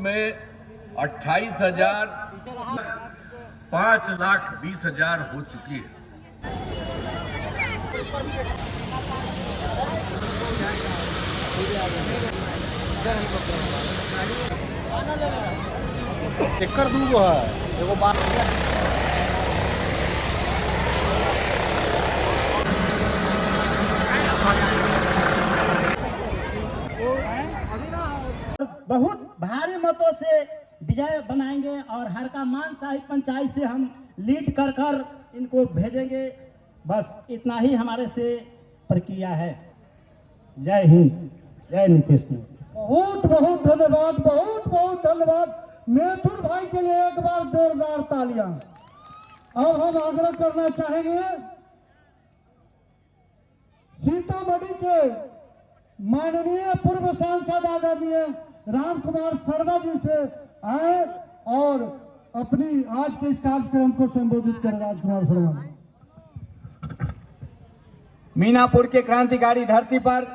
में 28,000 5,20,000 हो चुकी है। चक्कर दूगो है एगो बात बहुत भारी मतों से विजय बनाएंगे और हर का मान साहिब पंचायत से हम लीड कर कर इनको भेजेंगे। बस इतना ही हमारे से प्रक्रिया है। जय हिंद, जय नीतीश कुमार। बहुत बहुत धन्यवाद, बहुत बहुत धन्यवाद मैथुन भाई के लिए। एक बार जोरदार तालियां। अब हम आग्रह करना चाहेंगे सीतामढ़ी के माननीय पूर्व सांसद आदरणीय राम कुमार शर्मा जी से आए और अपनी आज के इस कार्यक्रम को संबोधित करें। राजकुमार शर्मा। मीनापुर के क्रांतिकारी धरती पर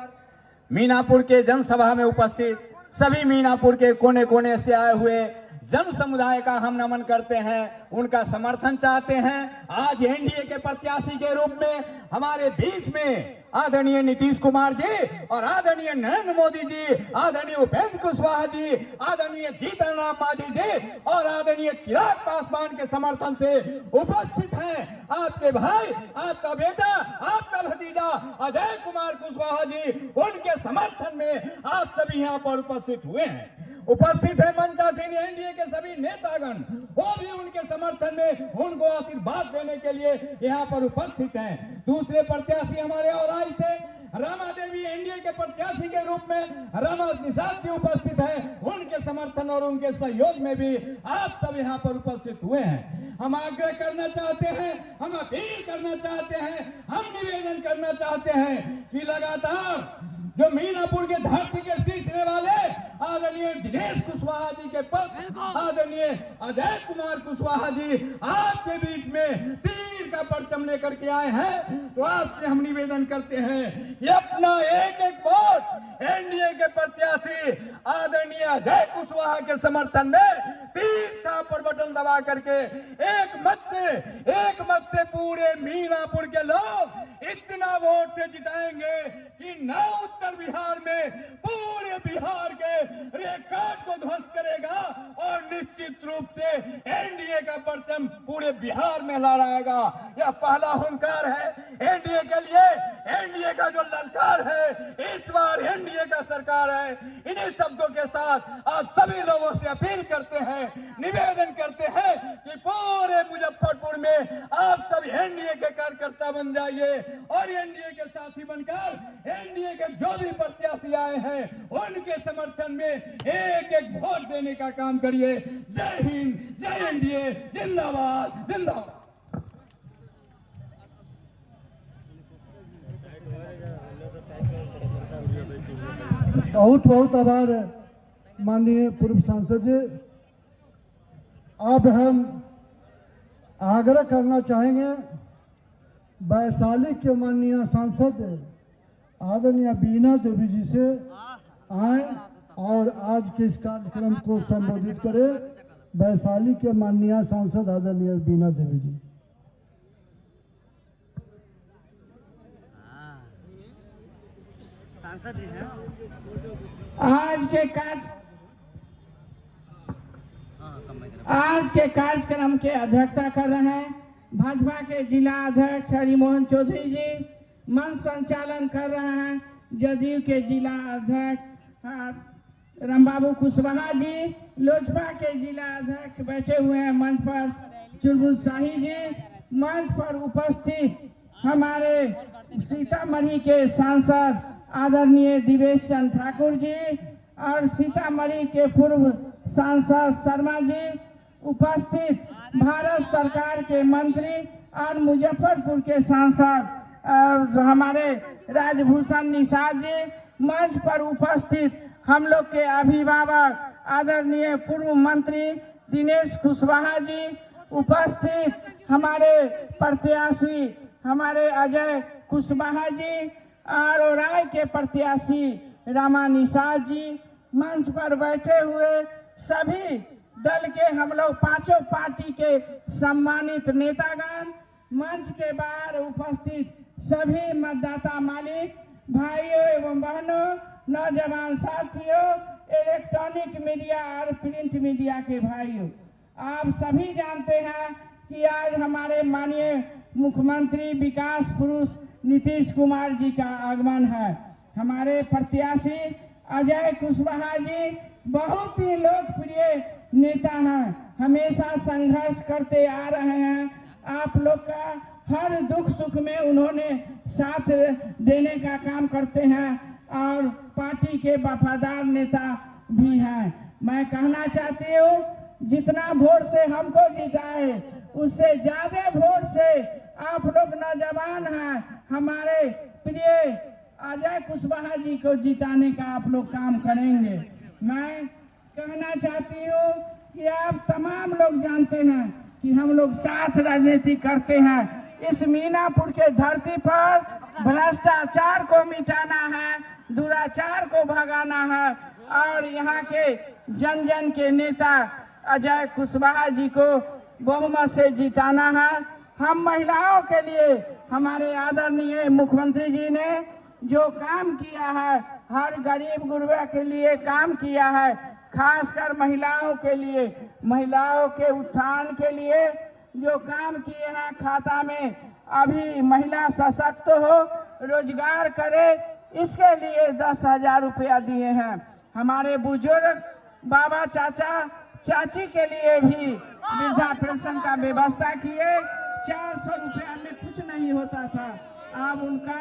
मीनापुर के जनसभा में उपस्थित सभी मीनापुर के कोने कोने से आए हुए जन समुदाय का हम नमन करते हैं, उनका समर्थन चाहते हैं। आज एनडीए के प्रत्याशी के रूप में हमारे बीच में आदरणीय नीतीश कुमार जी और आदरणीय नरेंद्र मोदी जी, आदरणीय उपेंद्र कुशवाहा जी, आदरणीय जीतन राम मांझी जी और आदरणीय चिराग पासवान के समर्थन से उपस्थित हैं। आपके भाई, आपका बेटा, आपका भतीजा अजय कुमार कुशवाहा जी, उनके समर्थन में आप सभी यहाँ पर उपस्थित हुए हैं। उपस्थित है मंचासीन एनडीए के सभी नेतागण, वो भी उनके समर्थन में उनको आशीर्वाद देने के लिए यहाँ पर उपस्थित हैं। दूसरे प्रत्याशी हमारे और से रमा देवी एनडीए के प्रत्याशी के रूप में रमा निषाद जी उपस्थित हैं। उनके समर्थन और उनके सहयोग में भी आप सब यहाँ पर उपस्थित हुए हैं। हम आग्रह करना चाहते हैं, हम अपील करना चाहते हैं, हम निवेदन करना चाहते हैं कि लगातार जो मीनापुर के धरती के सींचने वाले आदरणीय दिनेश कुशवाहा जी के पक्ष आदरणीय अजय कुमार कुशवाहा जी आपके बीच में तीर का परचम लेकर के आए हैं। तो आपसे हम निवेदन करते हैं कि अपना एक एक वोट एनडीए के प्रत्याशी आदरणीय अजय कुशवाहा के समर्थन में तीर छाप पर बटन दबा करके एक मत से पूरे मीनापुर के लोग इतना वोट से जिताएंगे कि न उत्तर बिहार में पूरे बिहार के रिकॉर्ड को ध्वस्त करेगा और निश्चित रूप से एनडीए का परचम पूरे बिहार में लहराएगा। यह पहला हुंकार है एनडीए के लिए। एनडीए का जो ललकार है, इस बार एनडीए का सरकार है। इन्हीं शब्दों के साथ आप सभी लोगों से अपील करते हैं, निवेदन करते हैं कि पूरे मुजफ्फरपुर में आप सब एनडीए के कार्यकर्ता बन जाइए और एनडीए के साथी बनकर एनडीए के जो भी प्रत्याशी आए हैं उनके समर्थन में एक एक वोट देने का काम करिए। जय हिंद, जय एनडीए, जिंदाबाद जिंदाबाद। बहुत बहुत आभार माननीय पूर्व सांसद जी। अब हम आग्रह करना चाहेंगे वैशाली के माननीय सांसद आदरणीय बीना देवी जी से आए और आज के इस कार्यक्रम को संबोधित करें। वैशाली के माननीय सांसद आदरणीय बीना देवी जी। सांसद जी हैं। आज के कार्यक्रम के अध्यक्षता कर रहे हैं भाजपा के जिला अध्यक्ष हरिमोहन चौधरी जी। मंच संचालन कर रहे हैं जदयू के जिला अध्यक्ष रामबाबू कुशवाहा जी। लोजपा के जिला अध्यक्ष बैठे हुए हैं मंच पर चुलबुल शाही जी। मंच पर उपस्थित हमारे सीतामढ़ी के सांसद आदरणीय दिवेश चंद्र ठाकुर जी और सीतामढ़ी के पूर्व सांसद शर्मा जी, उपस्थित भारत सरकार के मंत्री और मुजफ्फरपुर के सांसद हमारे राजभूषण निषाद जी, मंच पर उपस्थित हम लोग के अभिभावक आदरणीय पूर्व मंत्री दिनेश कुशवाहा जी, उपस्थित हमारे प्रत्याशी हमारे अजय कुशवाहा जी और राय के प्रत्याशी रमा निषाद जी, मंच पर बैठे हुए सभी दल के हम लोग पांचों पार्टी के सम्मानित नेतागण, मंच के बाहर उपस्थित सभी मतदाता मालिक, भाइयों एवं बहनों, नौजवान साथियों, इलेक्ट्रॉनिक मीडिया और प्रिंट मीडिया के भाइयों, आप सभी जानते हैं कि आज हमारे माननीय मुख्यमंत्री विकास पुरुष नीतीश कुमार जी का आगमन है। हमारे प्रत्याशी अजय कुशवाहा जी बहुत ही लोकप्रिय नेता हैं, हमेशा संघर्ष करते आ रहे हैं। आप लोग का हर दुख सुख में उन्होंने साथ देने का काम करते हैं और पार्टी के वफादार नेता भी हैं। मैं कहना चाहती हूँ, जितना वोट से हमको जीता है उससे ज्यादा वोट से आप लोग नौजवान हैं, हमारे प्रिय अजय कुशवाहा जी को जिताने का आप लोग काम करेंगे। मैं कहना चाहती हूँ कि आप तमाम लोग जानते हैं कि हम लोग साथ राजनीति करते हैं। इस मीनापुर के धरती पर भ्रष्टाचार को मिटाना है, दुराचार को भगाना है और यहाँ के जन जन के नेता अजय कुशवाहा जी को बहुमत से जिताना है। हम महिलाओं के लिए हमारे आदरणीय मुख्यमंत्री जी ने जो काम किया है, हर गरीब गुरबा के लिए काम किया है, खासकर महिलाओं के लिए, महिलाओं के उत्थान के लिए जो काम किए हैं, खाता में अभी महिला सशक्त हो, रोजगार करे, इसके लिए 10,000 रुपया दिए हैं। हमारे बुजुर्ग बाबा चाचा चाची के लिए भी वृद्धा पेंशन का व्यवस्था किए। 400 रुपया में कुछ नहीं होता था, अब उनका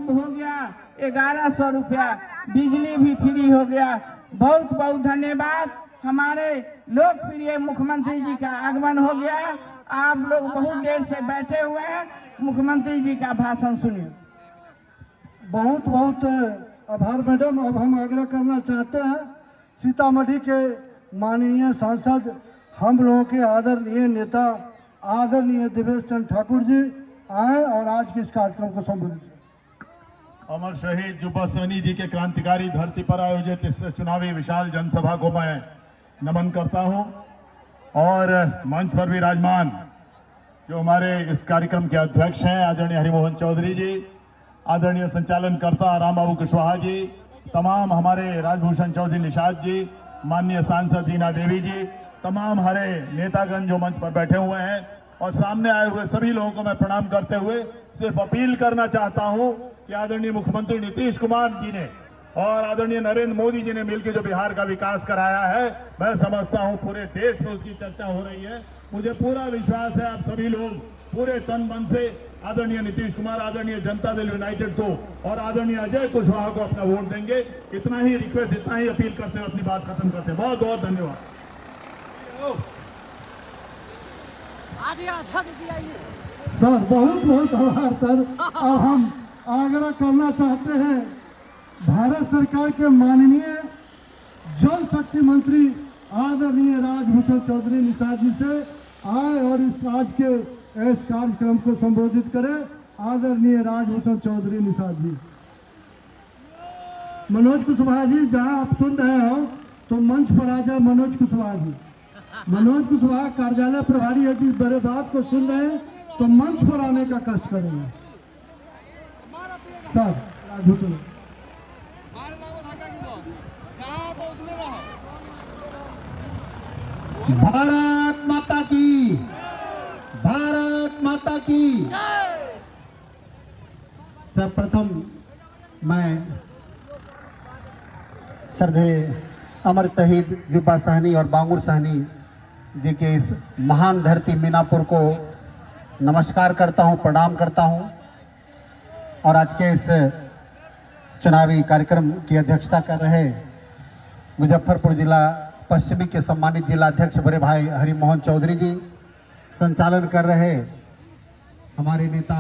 हो गया 1100 रुपया, बिजली भी फ्री हो गया। बहुत बहुत धन्यवाद। हमारे लोकप्रिय मुख्यमंत्री जी का आगमन हो गया। आप लोग बहुत देर से बैठे हुए हैं, मुख्यमंत्री जी का भाषण सुनिए। बहुत बहुत आभार मैडम। अब हम आग्रह करना चाहते हैं सीतामढ़ी के माननीय सांसद, हम लोगों के आदरणीय नेता आदरणीय देवेश चंद्र ठाकुर जी आए और आज के इस कार्यक्रम को संबोधित करें। अमर शहीद जुब्बा सहनी जी के क्रांतिकारी धरती पर आयोजित इस चुनावी विशाल जनसभा को मैं नमन करता हूं और मंच पर भी विराजमान जो हमारे इस कार्यक्रम के अध्यक्ष हैं आदरणीय हरिमोहन चौधरी जी, आदरणीय संचालनकर्ता राम बाबू कुशवाहा जी, तमाम हमारे राजभूषण चौधरी निषाद जी, माननीय सांसद रीना देवी जी, तमाम हमारे नेतागण जो मंच पर बैठे हुए हैं और सामने आए हुए सभी लोगों को मैं प्रणाम करते हुए सिर्फ अपील करना चाहता हूं कि आदरणीय मुख्यमंत्री नीतीश कुमार जी ने और आदरणीय नरेंद्र मोदी जी ने मिलकर जो बिहार का विकास कराया है, मैं समझता हूं पूरे देश में उसकी चर्चा हो रही है। मुझे पूरा विश्वास है आप सभी लोग पूरे तन मन से आदरणीय नीतीश कुमार, आदरणीय जनता दल यूनाइटेड को और आदरणीय अजय कुशवाहा को अपना वोट देंगे। इतना ही रिक्वेस्ट, इतना ही अपील करते हुए अपनी बात खत्म करते हैं। बहुत बहुत धन्यवाद। सर बहुत बहुत आभार सर। अब हम आग्रह करना चाहते हैं भारत सरकार के माननीय जल शक्ति मंत्री आदरणीय राजभूषण चौधरी निषाद जी से आए और इस आज के इस कार्यक्रम को संबोधित करें। आदरणीय राजभूषण चौधरी निषाद जी। मनोज कुशवाहा जी, जहां आप सुन रहे हो तो मंच पर आ जाए मनोज कुशवाहा जी। मनोज कुशवाहा कार्यालय प्रभारी यदि बड़े बात को सुन रहे हैं तो मंच पर आने का कष्ट करेंगे। सर राजभूषण भारत माता की, भारत माता की। सर्वप्रथम मैं श्रद्धेय अमर शहीद जुब्बा सहनी और बांगुर सहनी जी के इस महान धरती मीनापुर को नमस्कार करता हूं, प्रणाम करता हूं और आज के इस चुनावी कार्यक्रम की अध्यक्षता कर रहे मुजफ्फरपुर जिला पश्चिमी के सम्मानित जिला अध्यक्ष बड़े भाई हरिमोहन चौधरी जी, संचालन कर रहे हमारे नेता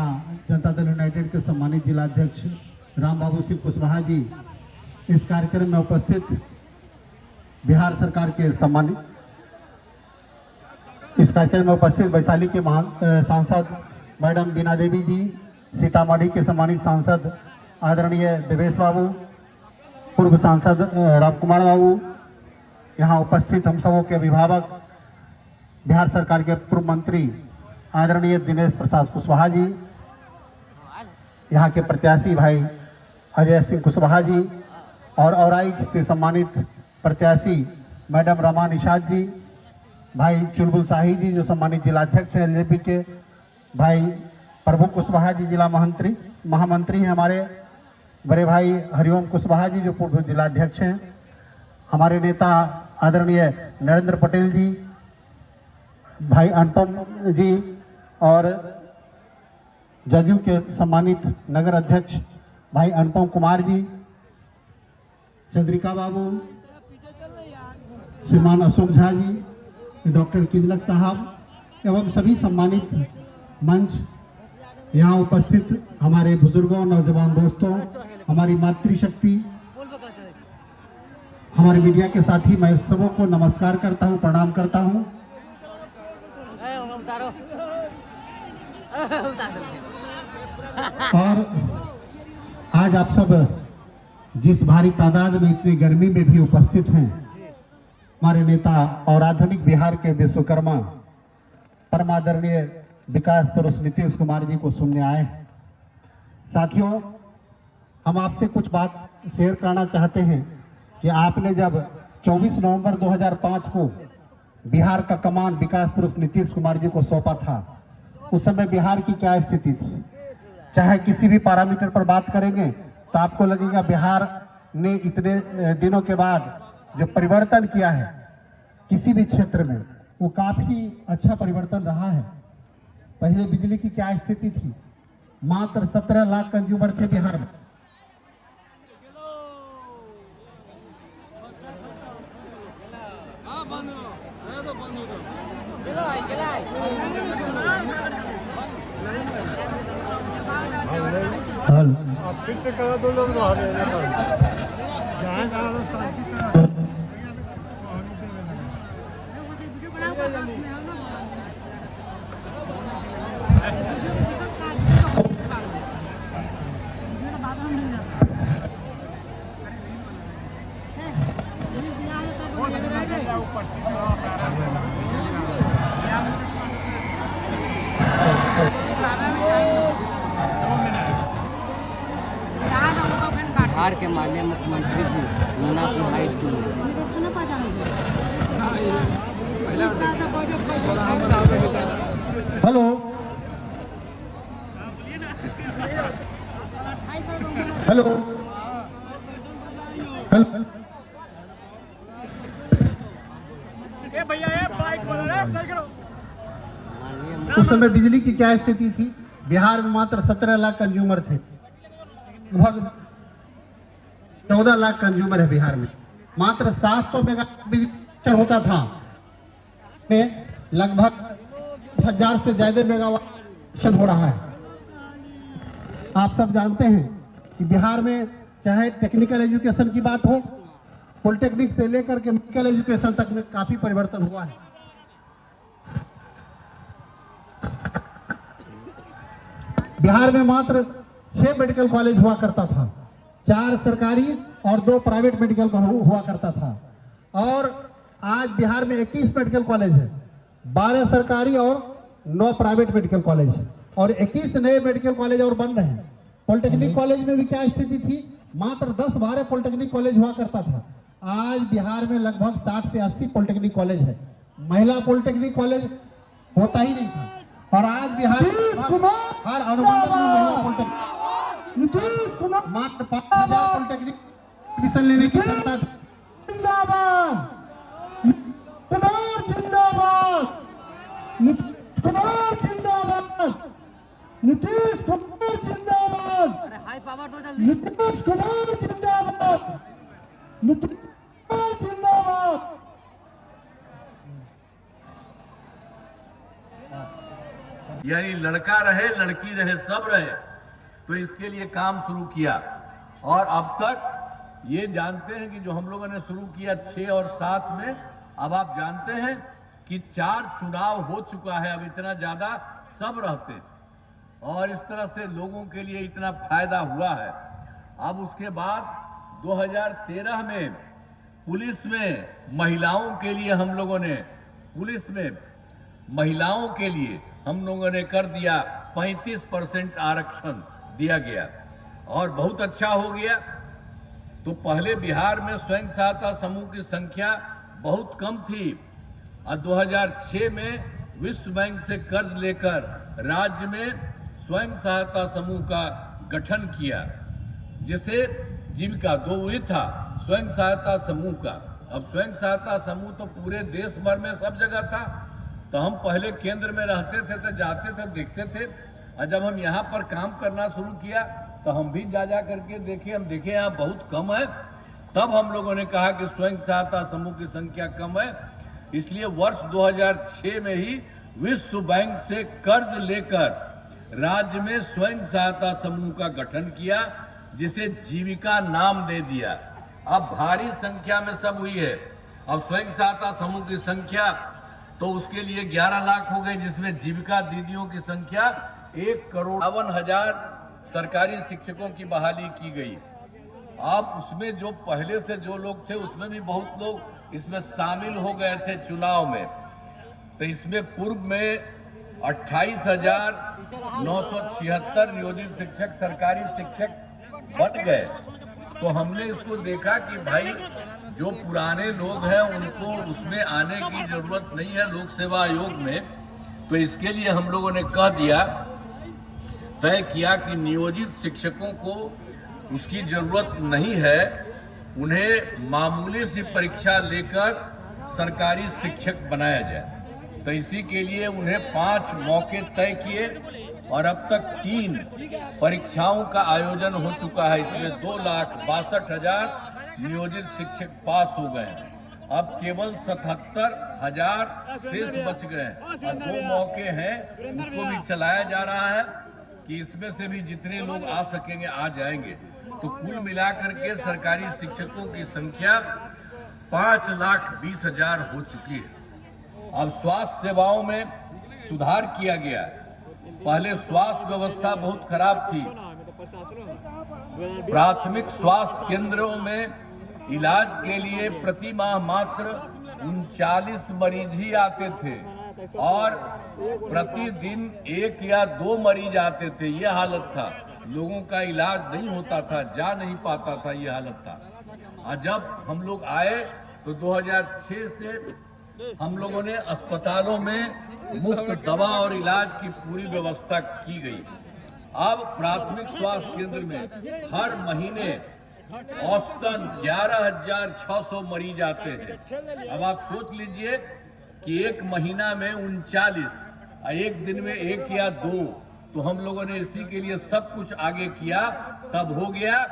जनता दल यूनाइटेड के सम्मानित जिला अध्यक्ष राम बाबू सिंह कुशवाहा जी, इस कार्यक्रम में उपस्थित बिहार सरकार के सम्मानित इस कार्यक्रम में उपस्थित वैशाली के महान सांसद मैडम बीना देवी जी, सीतामढ़ी के सम्मानित सांसद आदरणीय देवेश बाबू, पूर्व सांसद राम कुमार बाबू, यहाँ उपस्थित हम सबों के अभिभावक, बिहार सरकार के पूर्व मंत्री आदरणीय दिनेश प्रसाद कुशवाहा जी, यहाँ के प्रत्याशी भाई अजय सिंह कुशवाहा जी और औराई से सम्मानित प्रत्याशी मैडम रमा निषाद जी, भाई चुलबुल शाही जी जो सम्मानित जिलाध्यक्ष हैं एलजेपी के, भाई प्रभु कुशवाहा जी जिला महामंत्री हैं, हमारे बड़े भाई हरिओम कुशवाहा जी जो पूर्व जिलाध्यक्ष हैं, हमारे नेता आदरणीय नरेंद्र पटेल जी, भाई अनुपम जी और जदयू के सम्मानित नगर अध्यक्ष भाई अनुपम कुमार जी, चंद्रिका बाबू, श्रीमान अशोक झा जी, डॉक्टर किजलक साहब एवं सभी सम्मानित मंच, यहाँ उपस्थित हमारे बुजुर्गों, नौजवान दोस्तों, हमारी मातृशक्ति, हमारे मीडिया के साथी, मैं सबों को नमस्कार करता हूँ, प्रणाम करता हूँ। और आज आप सब जिस भारी तादाद में इतनी गर्मी में भी उपस्थित हैं, हमारे नेता और आधुनिक बिहार के विश्वकर्मा परमादरणीय विकास पुरुष नीतीश कुमार जी को सुनने आए। साथियों, हम आपसे कुछ बात शेयर करना चाहते हैं कि आपने जब 24 नवंबर 2005 को बिहार का कमान विकास पुरुष नीतीश कुमार जी को सौंपा था, उस समय बिहार की क्या स्थिति थी। चाहे किसी भी पैरामीटर पर बात करेंगे तो आपको लगेगा बिहार ने इतने दिनों के बाद जो परिवर्तन किया है किसी भी क्षेत्र में, वो काफी अच्छा परिवर्तन रहा है। पहले बिजली की क्या स्थिति थी, मात्र 17 लाख कंज्यूमर थे बिहार में। आप फिर से करा दो लोग बिहार के माननीय मुख्यमंत्री जी मीनापुर हाई स्कूल में हेलो हेलो उस समय बिजली की क्या स्थिति थी, बिहार में मात्र 17 लाख कंज्यूमर थे, लगभग 14 लाख कंज्यूमर है बिहार में, मात्र 700 मेगावाट बिजली होता था, में लगभग 1000 से ज्यादा मेगावाट हो रहा है। आप सब जानते हैं कि बिहार में चाहे टेक्निकल एजुकेशन की बात हो, पॉलिटेक्निक से लेकर के मेडिकल एजुकेशन तक में काफी परिवर्तन हुआ है। बिहार में मात्र 6 मेडिकल कॉलेज हुआ करता था, 4 सरकारी और 2 प्राइवेट मेडिकल हुआ करता था, और आज बिहार में 21 मेडिकल कॉलेज है, 12 सरकारी और 9 प्राइवेट मेडिकल कॉलेज है, और 21 नए मेडिकल कॉलेज और बन रहे हैं। पॉलिटेक्निक कॉलेज में भी क्या स्थिति थी, मात्र 10-12 पॉलिटेक्निक कॉलेज हुआ करता था, आज बिहार में लगभग 60 से 80 पॉलिटेक्निक कॉलेज है। महिला पॉलिटेक्निक कॉलेज होता ही नहीं था, और आज बिहार हर अनुमंडल में महिला पॉलिटेक्निक मात्र 5000 पॉलिटेक्निक एडमिशन लेने की क्षमता थी। जिंदाबाद जिंदाबाद नीतीश कुमार जिंदाबाद, हाई पावर दो जल्दी। नीतीश कुमार जिंदाबाद, नीतीश कुमार जिंदाबाद। यानी लड़का रहे लड़की रहे सब रहे, तो इसके लिए काम शुरू किया। और अब तक ये जानते हैं कि जो हम लोगों ने शुरू किया 6 और 7 में, अब आप जानते हैं कि 4 चुनाव हो चुका है। अब इतना ज्यादा सब रहते और इस तरह से लोगों के लिए इतना फायदा हुआ है। अब उसके बाद 2013 में पुलिस में महिलाओं के लिए हम लोगों ने पुलिस में महिलाओं के लिए हम लोगों ने कर दिया 35% आरक्षण दिया गया और बहुत अच्छा हो गया। तो पहले बिहार में स्वयं सहायता समूह की संख्या बहुत कम थी और 2006 में विश्व बैंक से कर्ज लेकर राज्य में स्वयं सहायता समूह का गठन किया, जिसे जीविका दो हुई था स्वयं सहायता समूह का। अब स्वयं सहायता समूह तो पूरे देश भर में सब जगह था। तो हम पहले केंद्र में रहते थे तो जाते थे, देखते थे, और जब हम यहाँ पर काम करना शुरू किया तो हम भी जा करके देखे, हम देखे यहाँ बहुत कम है। तब हम लोगों ने कहा कि स्वयं सहायता समूह की संख्या कम है, इसलिए वर्ष 2006 में ही विश्व बैंक से कर्ज लेकर राज्य में स्वयं सहायता समूह का गठन किया, जिसे जीविका नाम दे दिया। अब भारी संख्या में सब हुई है। अब स्वयं सहायता समूह की संख्या तो उसके लिए 11 लाख हो गए, जिसमें जीविका दीदियों की संख्या 1,52,000 सरकारी शिक्षकों की बहाली की गई। अब उसमें जो पहले से जो लोग थे उसमें भी बहुत लोग इसमें शामिल हो गए थे चुनाव में। तो इसमें पूर्व में 28,976 नियोजित शिक्षक सरकारी शिक्षक बन गए। तो हमने इसको देखा कि भाई जो पुराने लोग हैं उनको उसमें आने की जरूरत नहीं है लोक सेवा आयोग में। तो इसके लिए हम लोगों ने कह दिया, तय किया कि नियोजित शिक्षकों को उसकी जरूरत नहीं है, उन्हें मामूली सी परीक्षा लेकर सरकारी शिक्षक बनाया जाए। तो इसी के लिए उन्हें 5 मौके तय किए और अब तक 3 परीक्षाओं का आयोजन हो चुका है। इसमें 2,62,000 नियोजित शिक्षक पास हो गए हैं। अब केवल 77,000 शेष बच गए हैं और 2 मौके हैं, उसको भी चलाया जा रहा है कि इसमें से भी जितने लोग आ सकेंगे आ जाएंगे। तो कुल मिलाकर के सरकारी शिक्षकों की संख्या 5,20,000 हो चुकी है। अब स्वास्थ्य सेवाओं में सुधार किया गया। पहले स्वास्थ्य व्यवस्था बहुत खराब थी। प्राथमिक स्वास्थ्य केंद्रों में इलाज के लिए प्रति माह मात्र 39 मरीज ही आते थे और प्रतिदिन 1 या 2 मरीज आते थे। यह हालत था, लोगों का इलाज नहीं होता था, जा नहीं पाता था, यह हालत था। और जब हम लोग आए तो 2006 से हम लोगों ने अस्पतालों में मुफ्त दवा और इलाज की पूरी व्यवस्था की गई। अब प्राथमिक स्वास्थ्य केंद्र में हर महीने औसतन 11,600 मरीज आते हैं। अब आप सोच लीजिए कि एक महीना में 39 और एक दिन में 1 या 2, तो हम लोगों ने इसी के लिए सब कुछ आगे किया, तब हो गया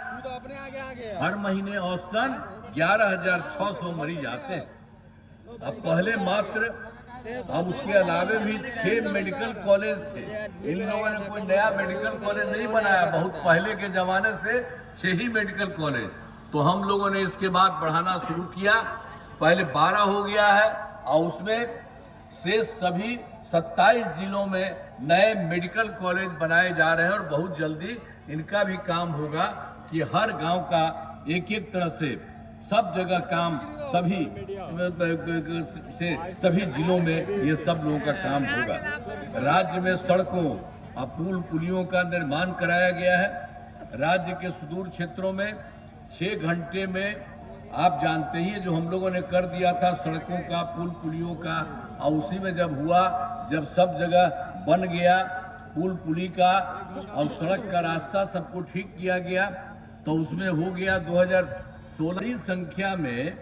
हर महीने औसतन 11,600 मरीज आते हैं। अब पहले मात्र, अब उसके अलावे भी 6 मेडिकल कॉलेज थे। इन लोगों ने कोई नया मेडिकल कॉलेज नहीं बनाया, बहुत पहले के जमाने से 6 ही मेडिकल कॉलेज। तो हम लोगों ने इसके बाद बढ़ाना शुरू किया। पहले 12 हो गया है और उसमें शेष सभी 27 जिलों में नए मेडिकल कॉलेज बनाए जा रहे हैं और बहुत जल्दी इनका भी काम होगा कि हर गांव का एक तरह से सब जगह काम सभी जिलों में ये सब लोगों का काम होगा। राज्य में सड़कों और पुल पुलियों का निर्माण कराया गया है। राज्य के सुदूर क्षेत्रों में 6 घंटे में, आप जानते ही जो हम लोगों ने कर दिया था सड़कों का, पुल पुलियों का, और उसी में जब हुआ, जब सब जगह बन गया पुल पुली का और सड़क का रास्ता सबको ठीक किया गया, तो उसमें हो गया 2016 संख्या में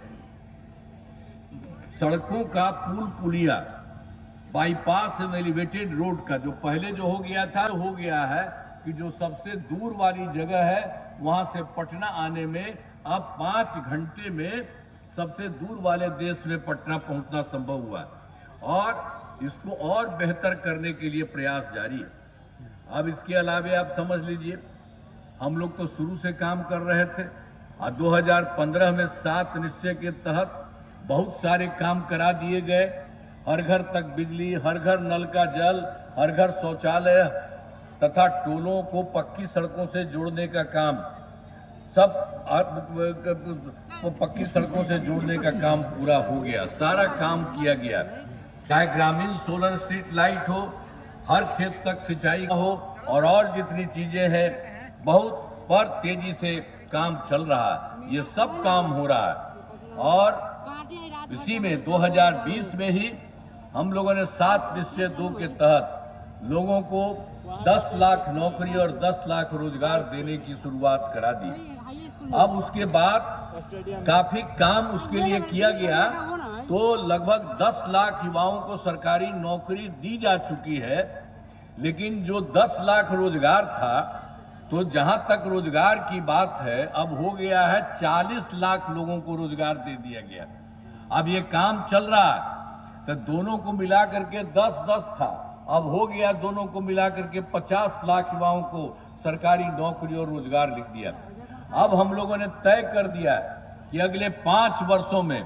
सड़कों का, पुल पुलिया, बाईपास एलिवेटेड रोड का, जो पहले जो हो गया था, हो गया है कि जो सबसे दूर वाली जगह है वहां से पटना आने में अब 5 घंटे में सबसे दूर वाले देश में पटना पहुंचना संभव हुआ और इसको और बेहतर करने के लिए प्रयास जारी है। अब इसके अलावे आप समझ लीजिए, हम लोग तो शुरू से काम कर रहे थे और 2015 में 7 निश्चय के तहत बहुत सारे काम करा दिए गए। हर घर तक बिजली, हर घर नल का जल, हर घर शौचालय तथा टोलों को पक्की सड़कों से जोड़ने का काम, सब को पक्की सड़कों से जोड़ने का काम पूरा हो गया, सारा काम किया गया। चाहे ग्रामीण सोलर स्ट्रीट लाइट हो, हर खेत तक सिंचाई हो और जितनी चीजें हैं बहुत पर तेजी से काम चल रहा है। ये सब काम हो रहा है और इसी में 2020 में ही हम लोगों ने 7 निश्चय 2 के तहत लोगों को 10 लाख नौकरी और 10 लाख रोजगार देने की शुरुआत करा दी। अब उसके बाद काफी काम उसके लिए किया गया, तो लगभग 10 लाख युवाओं को सरकारी नौकरी दी जा चुकी है। लेकिन जो 10 लाख रोजगार था, तो जहां तक रोजगार की बात है, अब हो गया है 40 लाख लोगों को रोजगार दे दिया गया। अब ये काम चल रहा है, तो दोनों को मिला करके 10-10 था, अब हो गया दोनों को मिला करके 50 लाख युवाओं को सरकारी नौकरी और रोजगार लिख दिया। अब हम लोगों ने तय कर दिया कि अगले 5 वर्षों में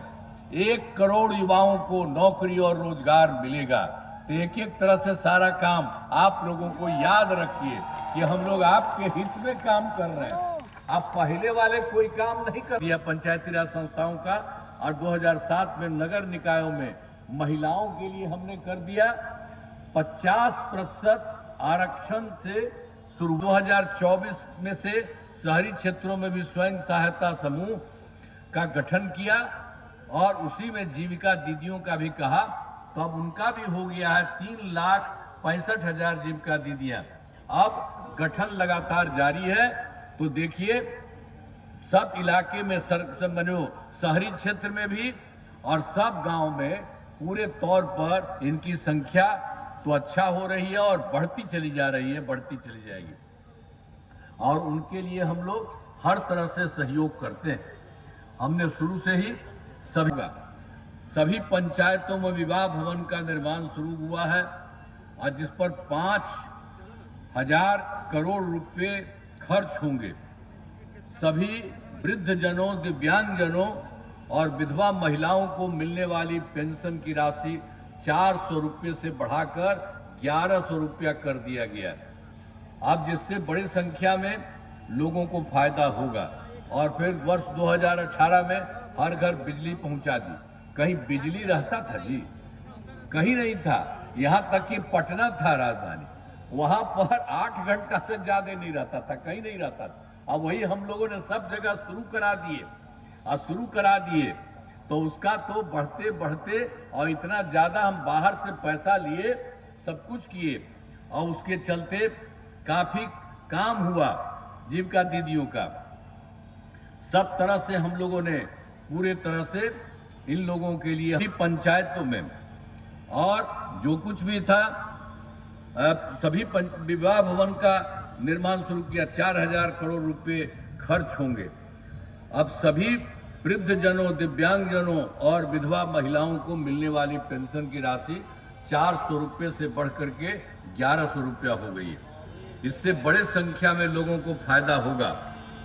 1 करोड़ युवाओं को नौकरी और रोजगार मिलेगा। तो एक तरह से सारा काम आप लोगों को याद रखिए कि हम लोग आपके हित में काम कर रहे हैं। आप पहले वाले कोई काम नहीं कर दिया पंचायती राज संस्थाओं का, और 2007 में नगर निकायों में महिलाओं के लिए हमने कर दिया 50% आरक्षण से शुरू। 2024 में से शहरी क्षेत्रों में भी स्वयं सहायता समूह का गठन किया और उसी में जीविका दीदियों का भी कहा, तो अब उनका भी हो गया है 3,65,000 जीविका दीदियां। अब गठन लगातार जारी है। तो देखिए सब इलाके में शहरी क्षेत्र में भी और सब गांव में पूरे तौर पर इनकी संख्या तो अच्छा हो रही है और बढ़ती चली जा रही है, बढ़ती चली जाएगी। और उनके लिए हम लोग हर तरह से सहयोग करते हैं। हमने शुरू से ही सभी पंचायतों में विवाह भवन का निर्माण शुरू हुआ है और जिस पर 5,000 करोड़ रुपए खर्च होंगे। सभी वृद्धजनों, दिव्यांगजनों और विधवा महिलाओं को मिलने वाली पेंशन की राशि 400 रुपये से बढ़ाकर 1100 रुपया कर दिया गया है। अब जिससे बड़ी संख्या में लोगों को फायदा होगा। और फिर वर्ष 2018 में हर घर बिजली पहुंचा दी। कहीं बिजली रहता था जी? कहीं नहीं था। यहाँ तक कि पटना था राजधानी, वहां पर 8 घंटा से ज्यादा नहीं रहता था, कहीं नहीं रहता था। अब वही हम लोगों ने सब जगह शुरू करा दिए तो उसका तो बढ़ते बढ़ते और इतना ज्यादा हम बाहर से पैसा लिए, सब कुछ किए और उसके चलते काफी काम हुआ जीविका दीदियों का। सब तरह से हम लोगों ने पूरे तरह से इन लोगों के लिए सभी पंचायतों में और जो कुछ भी था सभी विवाह भवन का निर्माण शुरू किया। 4,000 करोड़ रुपए खर्च होंगे। अब सभी वृद्धजनों, दिव्यांगजनों और विधवा महिलाओं को मिलने वाली पेंशन की राशि 400 रुपये से बढ़कर के 1100 रुपया हो गई है। इससे बड़े संख्या में लोगों को फायदा होगा।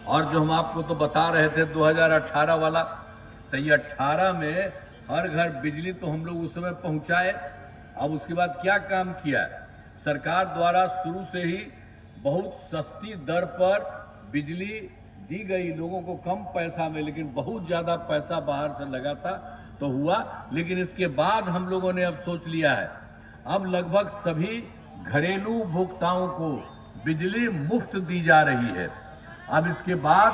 और जो हम आपको तो बता रहे थे 2018 वाला, तो ये 18 में हर घर बिजली तो हम लोग उस समय पहुंचाए। अब उसके बाद क्या काम किया? सरकार द्वारा शुरू से ही बहुत सस्ती दर पर बिजली दी गई, लोगों को कम पैसा में, लेकिन बहुत ज्यादा पैसा बाहर से लगा था तो हुआ। लेकिन इसके बाद हम लोगों ने अब सोच लिया है, अब लगभग सभी घरेलू उपभोक्ताओं को बिजली मुफ्त दी जा रही है। अब इसके बाद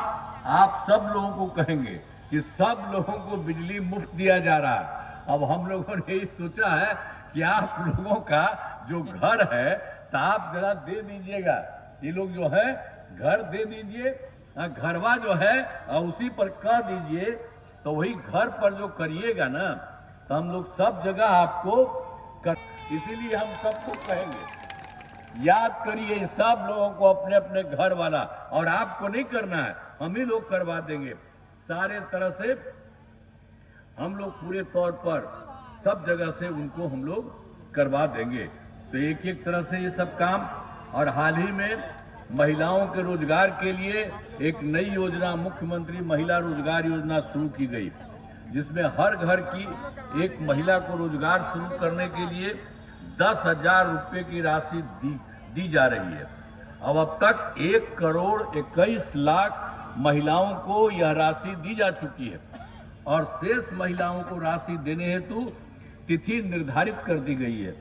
आप सब लोगों को कहेंगे कि सब लोगों को बिजली मुफ्त दिया जा रहा है। अब हम लोगों ने यही सोचा है कि आप लोगों का जो घर है तो आप जरा दे दीजिएगा। ये लोग जो है घर दे दीजिए, घरवा जो है उसी पर कह दीजिए, तो वही घर पर जो करिएगा ना, तो हम लोग सब जगह आपको कर। इसीलिए हम सबको कहेंगे, याद करिए सब लोगों को अपने अपने घर वाला, और आपको नहीं करना है, हम ही लोग करवा देंगे। सारे तरह से हम लोग पूरे तौर पर सब जगह से उनको हम लोग करवा देंगे। तो एक एक तरह से ये सब काम। और हाल ही में महिलाओं के रोजगार के लिए एक नई योजना, मुख्यमंत्री महिला रोजगार योजना शुरू की गई, जिसमें हर घर की एक महिला को रोजगार शुरू करने के लिए 10,000 रुपये की राशि दी जा रही है। अब तक 1 करोड़ 21 लाख महिलाओं को यह राशि दी जा चुकी है और शेष महिलाओं को राशि देने हेतु तिथि निर्धारित कर दी गई है।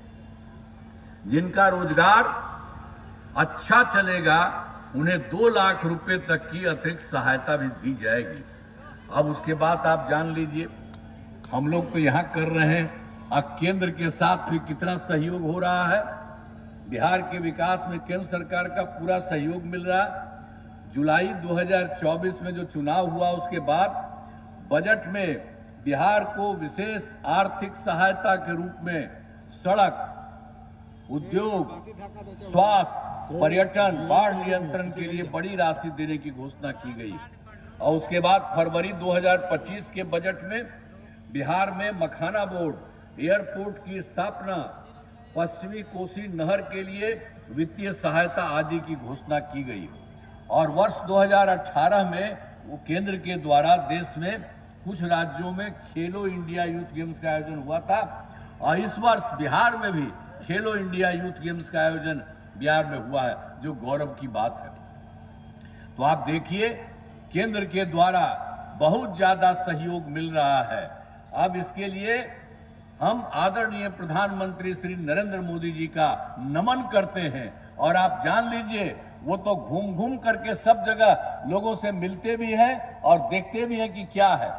जिनका रोजगार अच्छा चलेगा उन्हें 2 लाख रुपए तक की अतिरिक्त सहायता भी दी जाएगी। अब उसके बाद आप जान लीजिए, हम लोग तो यहाँ कर रहे हैं, अब केंद्र के साथ भी कितना सहयोग हो रहा है। बिहार के विकास में केंद्र सरकार का पूरा सहयोग मिल रहा है। जुलाई 2024 में जो चुनाव हुआ उसके बाद बजट में बिहार को विशेष आर्थिक सहायता के रूप में सड़क, उद्योग, स्वास्थ्य, पर्यटन, बाढ़ नियंत्रण के लिए बड़ी राशि देने की घोषणा की गई। और उसके बाद फरवरी 2025 के बजट में बिहार में मखाना बोर्ड, एयरपोर्ट की स्थापना, पश्चिमी कोसी नहर के लिए वित्तीय सहायता आदि की घोषणा की गई। और वर्ष 2018 में वो केंद्र के द्वारा देश में कुछ राज्यों में खेलो इंडिया यूथ गेम्स का आयोजन हुआ था और इस वर्ष बिहार में भी खेलो इंडिया यूथ गेम्स का आयोजन बिहार में हुआ है, जो गौरव की बात है। तो आप देखिए, केंद्र के द्वारा बहुत ज्यादा सहयोग मिल रहा है। अब इसके लिए हम आदरणीय प्रधानमंत्री श्री नरेंद्र मोदी जी का नमन करते हैं। और आप जान लीजिए, वो तो घूम घूम करके सब जगह लोगों से मिलते भी हैं और देखते भी हैं कि क्या है।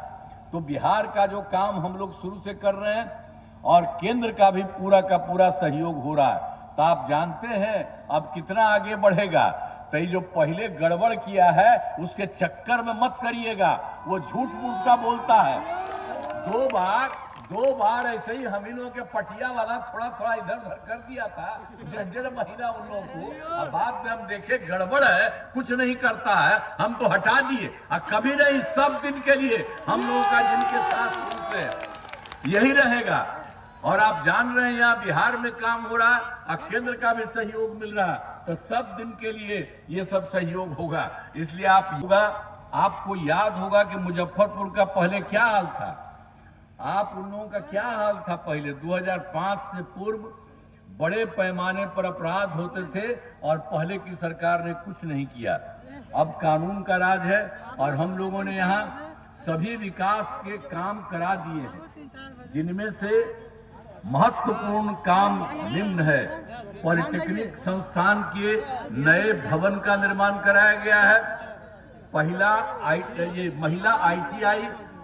तो बिहार का जो काम हम लोग शुरू से कर रहे हैं और केंद्र का भी पूरा का पूरा सहयोग हो रहा है। तो आप जानते हैं अब कितना आगे बढ़ेगा। तो ये जो पहले गड़बड़ किया है उसके चक्कर में मत करिएगा, वो झूठ मूठ का बोलता है। दो बार ऐसे ही हम लोगों के पटिया वाला थोड़ा थोड़ा इधर उधर कर दिया था, 1.5 महीना उन लोगों को। अब बाद में हम देखे गड़बड़ है, कुछ नहीं करता है, हम तो हटा दिए। और कभी नहीं, सब दिन के लिए हम लोगों का जिनके साथ शुरू से यही रहेगा। और आप जान रहे हैं यहाँ बिहार में काम हो रहा है और केंद्र का भी सहयोग मिल रहा है, तो सब दिन के लिए ये सब सहयोग होगा। इसलिए आपको याद होगा कि मुजफ्फरपुर का पहले क्या हाल था। आप उन लोगों का क्या हाल था पहले। 2005 से पूर्व बड़े पैमाने पर अपराध होते थे और पहले की सरकार ने कुछ नहीं किया। अब कानून का राज है और हम लोगों ने यहाँ सभी विकास के काम करा दिए हैं, जिनमें से महत्वपूर्ण काम निम्न है। पॉलिटेक्निक संस्थान के नए भवन का निर्माण कराया गया है। महिला ITI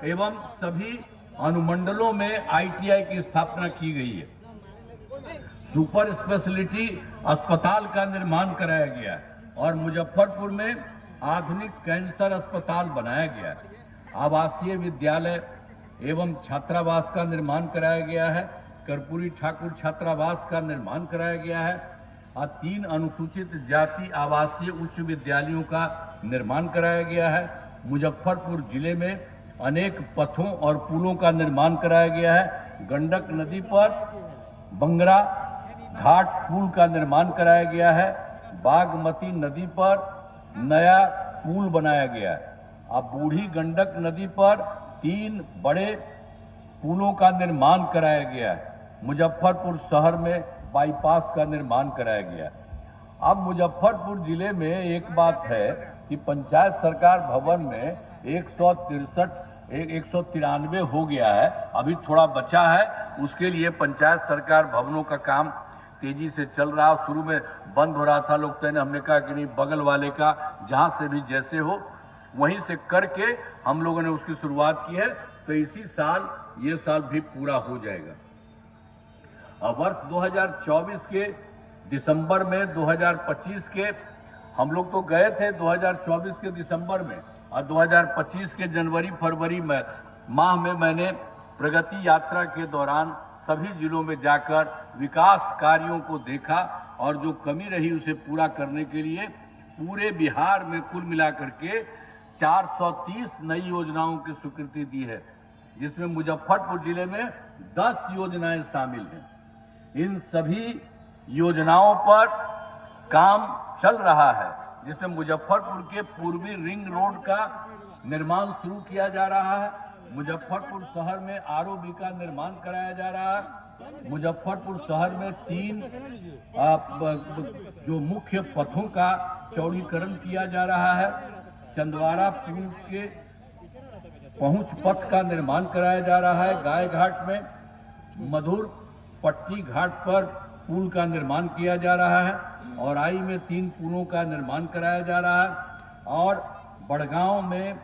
एवं सभी अनुमंडलों में ITI की स्थापना की गई है। सुपर स्पेशलिटी अस्पताल का निर्माण कराया गया है और मुजफ्फरपुर में आधुनिक कैंसर अस्पताल बनाया गया है। आवासीय विद्यालय एवं छात्रावास का निर्माण कराया गया है। कर्पूरी ठाकुर छात्रावास का निर्माण कराया गया है और 3 अनुसूचित जाति आवासीय उच्च विद्यालयों का निर्माण कराया गया है। मुजफ्फरपुर जिले में अनेक पथों और पुलों का निर्माण कराया गया है। गंडक नदी पर बंगरा घाट पुल का निर्माण कराया गया है। बागमती नदी पर नया पुल बनाया गया है। अब बूढ़ी गंडक नदी पर 3 बड़े पुलों का निर्माण कराया गया है। मुजफ्फरपुर शहर में बाईपास का निर्माण कराया गया है। अब मुजफ्फरपुर जिले में एक बात है कि पंचायत सरकार भवन में 193 हो गया है, अभी थोड़ा बचा है। उसके लिए पंचायत सरकार भवनों का काम तेजी से चल रहा है। शुरू में बंद हो रहा था, लोग कहने, हमने कहा कि नहीं, बगल वाले का जहां से भी जैसे हो वहीं से करके हम लोगों ने उसकी शुरुआत की है। तो इसी साल ये साल भी पूरा हो जाएगा। और वर्ष 2024 के दिसंबर में 2025 के हम लोग तो गए थे 2024 के दिसंबर में, और 2025 के जनवरी फरवरी में माह में मैंने प्रगति यात्रा के दौरान सभी जिलों में जाकर विकास कार्यों को देखा और जो कमी रही उसे पूरा करने के लिए पूरे बिहार में कुल मिलाकर के 430 नई योजनाओं की स्वीकृति दी है, जिसमें मुजफ्फरपुर जिले में 10 योजनाएं शामिल हैं। इन सभी योजनाओं पर काम चल रहा है, जिसमें मुजफ्फरपुर के पूर्वी रिंग रोड का निर्माण शुरू किया जा रहा है। मुजफ्फरपुर शहर में ROB का निर्माण कराया जा रहा है। मुजफ्फरपुर शहर में 3 जो मुख्य पथों का चौड़ीकरण किया जा रहा है चंदवारा पुल के पहुंच पथ का निर्माण कराया जा रहा है। गाय घाट में मधुर पट्टी घाट पर पुल का निर्माण किया जा रहा है। औराई में 3 पुलों का निर्माण कराया जा रहा है और बड़गांव में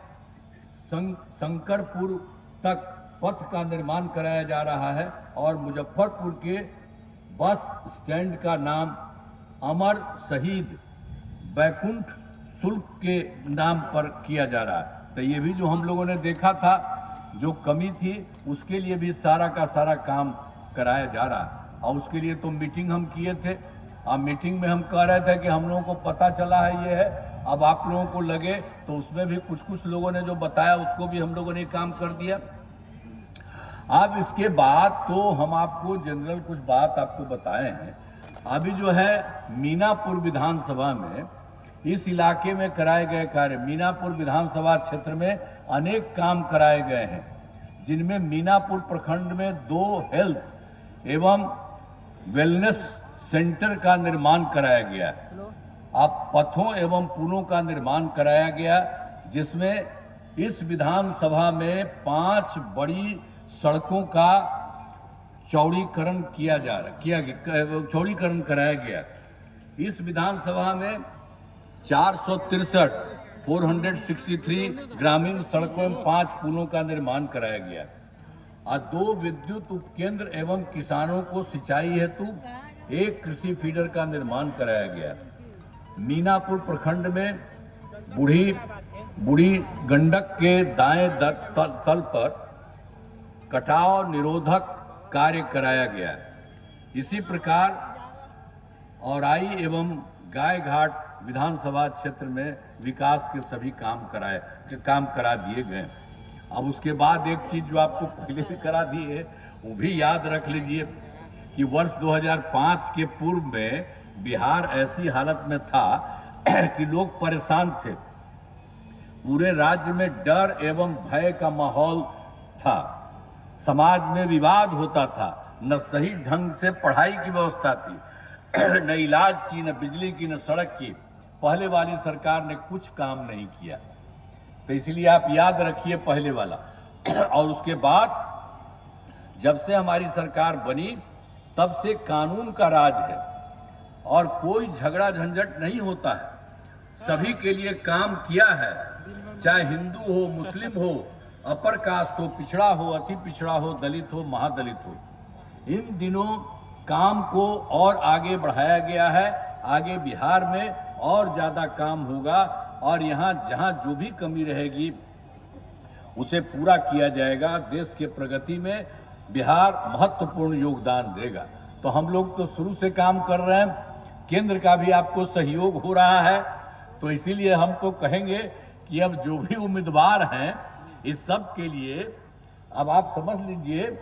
शंकरपुर तक पथ का निर्माण कराया जा रहा है और मुजफ्फरपुर के बस स्टैंड का नाम अमर शहीद बैकुंठ शुल्क के नाम पर किया जा रहा है। तो ये भी जो हम लोगों ने देखा था, जो कमी थी, उसके लिए भी सारा का सारा काम कराया जा रहा है। और उसके लिए तो मीटिंग हम किए थे। अब मीटिंग में हम कह रहे थे कि हम लोगों को पता चला है ये है, अब आप लोगों को लगे तो उसमें भी कुछ लोगों ने जो बताया उसको भी हम लोगों ने काम कर दिया। अब इसके बाद तो हम आपको जनरल कुछ बात आपको बताए हैं। अभी जो है मीनापुर विधानसभा में इस इलाके में कराए गए कार्य, मीनापुर विधानसभा क्षेत्र में अनेक काम कराए गए हैं, जिनमें मीनापुर प्रखंड में 2 हेल्थ एवं वेलनेस सेंटर का निर्माण कराया गया। अब पथों एवं पुलों का निर्माण कराया गया, जिसमें इस विधानसभा में 5 बड़ी सड़कों का चौड़ीकरण चौड़ीकरण कराया गया। इस विधानसभा में 463 ग्रामीण सड़कों एवं 5 पुलों का निर्माण कराया गया और 2 विद्युत उपकेंद्र एवं किसानों को सिंचाई हेतु 1 कृषि फीडर का निर्माण कराया गया। मीनापुर प्रखंड में बूढ़ी गंडक के दाएं तल पर कटाव निरोधक कार्य कराया गया। इसी प्रकार औराई एवं गाय घाट विधानसभा क्षेत्र में विकास के सभी काम करा दिए गए। अब उसके बाद एक चीज जो आपको पहले भी करा दी है, वो भी याद रख लीजिए कि वर्ष 2005 के पूर्व में बिहार ऐसी हालत में था कि लोग परेशान थे। पूरे राज्य में डर एवं भय का माहौल था, समाज में विवाद होता था, न सही ढंग से पढ़ाई की व्यवस्था थी, न इलाज की, न बिजली की, न सड़क की। पहले वाली सरकार ने कुछ काम नहीं किया, तो इसलिए आप याद रखिए पहले वाला। और उसके बाद जब से हमारी सरकार बनी तब से कानून का राज है और कोई झगड़ा झंझट नहीं होता है। सभी के लिए काम किया है, चाहे हिंदू हो, मुस्लिम हो, अपर कास्ट हो, पिछड़ा हो, अति पिछड़ा हो, दलित हो, महादलित हो। इन दिनों काम को और आगे बढ़ाया गया है। आगे बिहार में और ज़्यादा काम होगा और यहाँ जहाँ जो भी कमी रहेगी उसे पूरा किया जाएगा। देश के प्रगति में बिहार महत्वपूर्ण योगदान देगा। तो हम लोग तो शुरू से काम कर रहे हैं, केंद्र का भी आपको सहयोग हो रहा है। तो इसीलिए हम तो कहेंगे कि अब जो भी उम्मीदवार हैं इस सब के लिए अब आप समझ लीजिए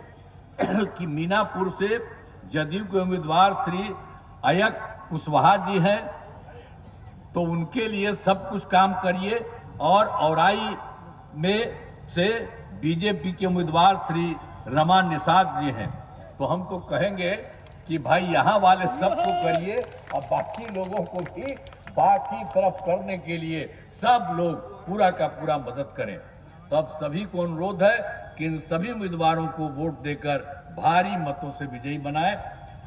कि मीनापुर से जदयू के उम्मीदवार श्री अयक कुशवाहा जी हैं, तो उनके लिए सब कुछ काम करिए। और औराई में से बीजेपी के उम्मीदवार श्री रमा निषाद जी हैं, तो हम तो कहेंगे कि भाई यहाँ वाले सबको करिए और बाकी लोगों को भी बाकी तरफ करने के लिए सब लोग पूरा का पूरा मदद करें। तो अब सभी को अनुरोध है कि इन सभी उम्मीदवारों को वोट देकर भारी मतों से विजयी बनाएं।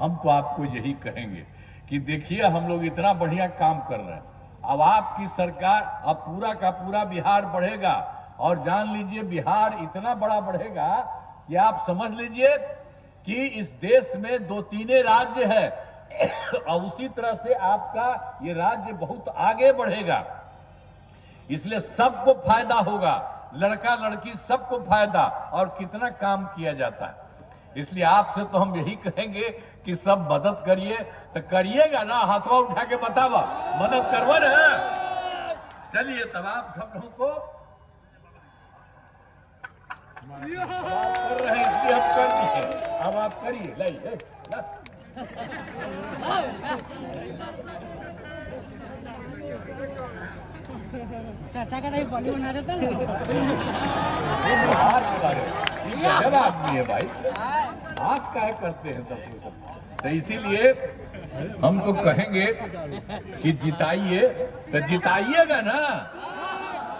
हम तो आपको यही कहेंगे कि देखिए हम लोग इतना बढ़िया काम कर रहे हैं, अब आपकी सरकार, अब पूरा का पूरा बिहार बढ़ेगा। और जान लीजिए बिहार इतना बड़ा बढ़ेगा कि आप समझ लीजिए कि इस देश में 2-3 राज्य है और उसी तरह से आपका ये राज्य बहुत आगे बढ़ेगा। इसलिए सबको फायदा होगा, लड़का लड़की सबको फायदा, और कितना काम किया जाता है। इसलिए आपसे तो हम यही कहेंगे कि सब मदद करिए। तो करिएगा ना, हाथवा उठा के बतावा, मदद करवा ना। चलिए तब आप सब लोगों को कर रहे हैं, इसलिए हम कर दिए। अब आप करिए, लाइए चाचा का बॉडी बना देता है। गजब आदमी है भाई, आप क्या करते हैं सब। तो इसीलिए हम तो कहेंगे कि जिताइए, तो जिताइएगा ना।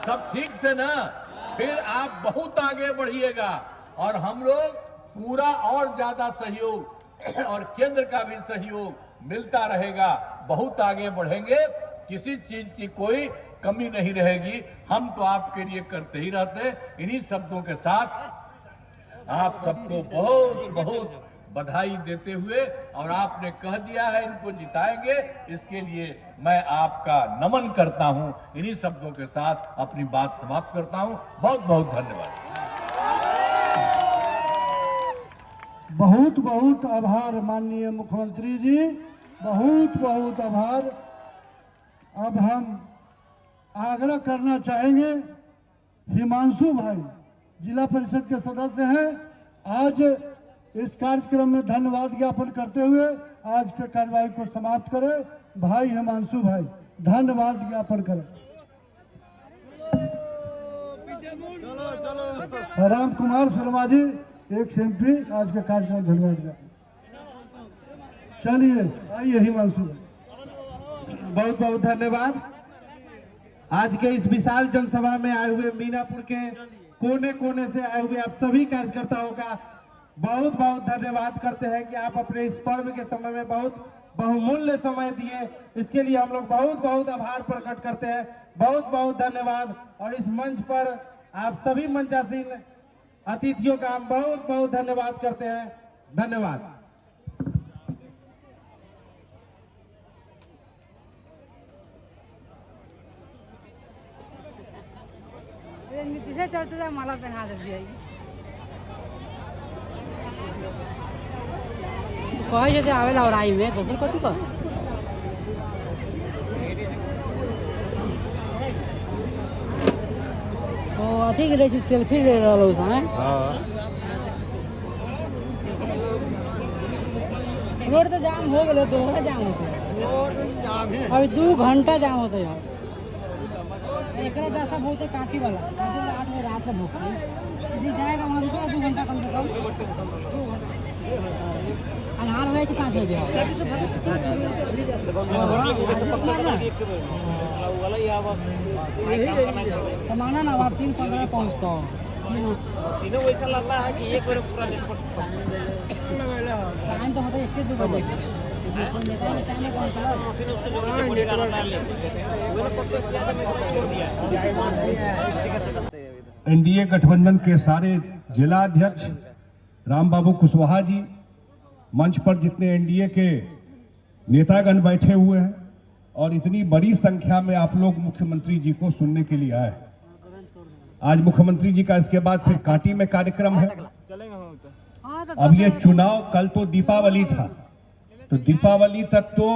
सब ठीक से ना, फिर आप बहुत आगे बढ़िएगा और हम लोग पूरा और ज्यादा सहयोग और केंद्र का भी सहयोग मिलता रहेगा, बहुत आगे बढ़ेंगे, किसी चीज की कोई कमी नहीं रहेगी। हम तो आपके लिए करते ही रहते हैं। इन्हीं शब्दों के साथ आप सबको बहुत बहुत बधाई देते हुए, और आपने कह दिया है इनको जिताएंगे, इसके लिए मैं आपका नमन करता हूं। इन्हीं शब्दों के साथ अपनी बात समाप्त करता हूं। बहुत बहुत धन्यवाद। बहुत बहुत आभार माननीय मुख्यमंत्री जी, बहुत बहुत आभार। अब हम आग्रह करना चाहेंगे, हिमांशु भाई जिला परिषद के सदस्य हैं, आज इस कार्यक्रम में धन्यवाद ज्ञापन करते हुए आज के कार्यवाही को समाप्त करें। भाई हिमांशु भाई धन्यवाद ज्ञापन करें। राम कुमार शर्मा जी एक एमपी आज के कार्यक्रम धन्यवाद ज्ञापन। चलिए आइए हिमांशु भाई। बहुत बहुत धन्यवाद। आज के इस विशाल जनसभा में आए हुए मीनापुर के कोने कोने से आए हुए आप सभी कार्यकर्ताओं का बहुत बहुत धन्यवाद करते हैं कि आप अपने इस पर्व के समय में बहुत बहुमूल्य समय दिए। इसके लिए हम लोग बहुत बहुत आभार प्रकट करते हैं। बहुत बहुत धन्यवाद। और इस मंच पर आप सभी मंचासीन अतिथियों का हम बहुत बहुत धन्यवाद करते हैं। धन्यवाद। चलते माला पहना दे कहे आवेला और आई में दोसर कथी कह अथी के रहे सेल्फी ले रहा समय रोड तो जाम हो गए, 2 घंटा जाम होते अभी 2 घंटा जाम होते है। एक दशा बहुत काटी वाला 8 बजे रात में भूख किसी जाएगा वहाँ रुकेगा 2 घंटा कम से कम। अनहार हो 5 बजे तो माना ना वहाँ 3:15 पहुँचता हो। वैसा लगता है कि एक टाइम तो होता है 1-2 बजे एनडीए गठबंधन के सारे जिला अध्यक्ष राम बाबू कुशवाहा जी, मंच पर जितने एनडीए के नेतागण बैठे हुए हैं और इतनी बड़ी संख्या में आप लोग मुख्यमंत्री जी को सुनने के लिए आए। आज मुख्यमंत्री जी का इसके बाद फिर कांटी में कार्यक्रम है। अब ये चुनाव, कल तो दीपावली था, तो दीपावली तक तो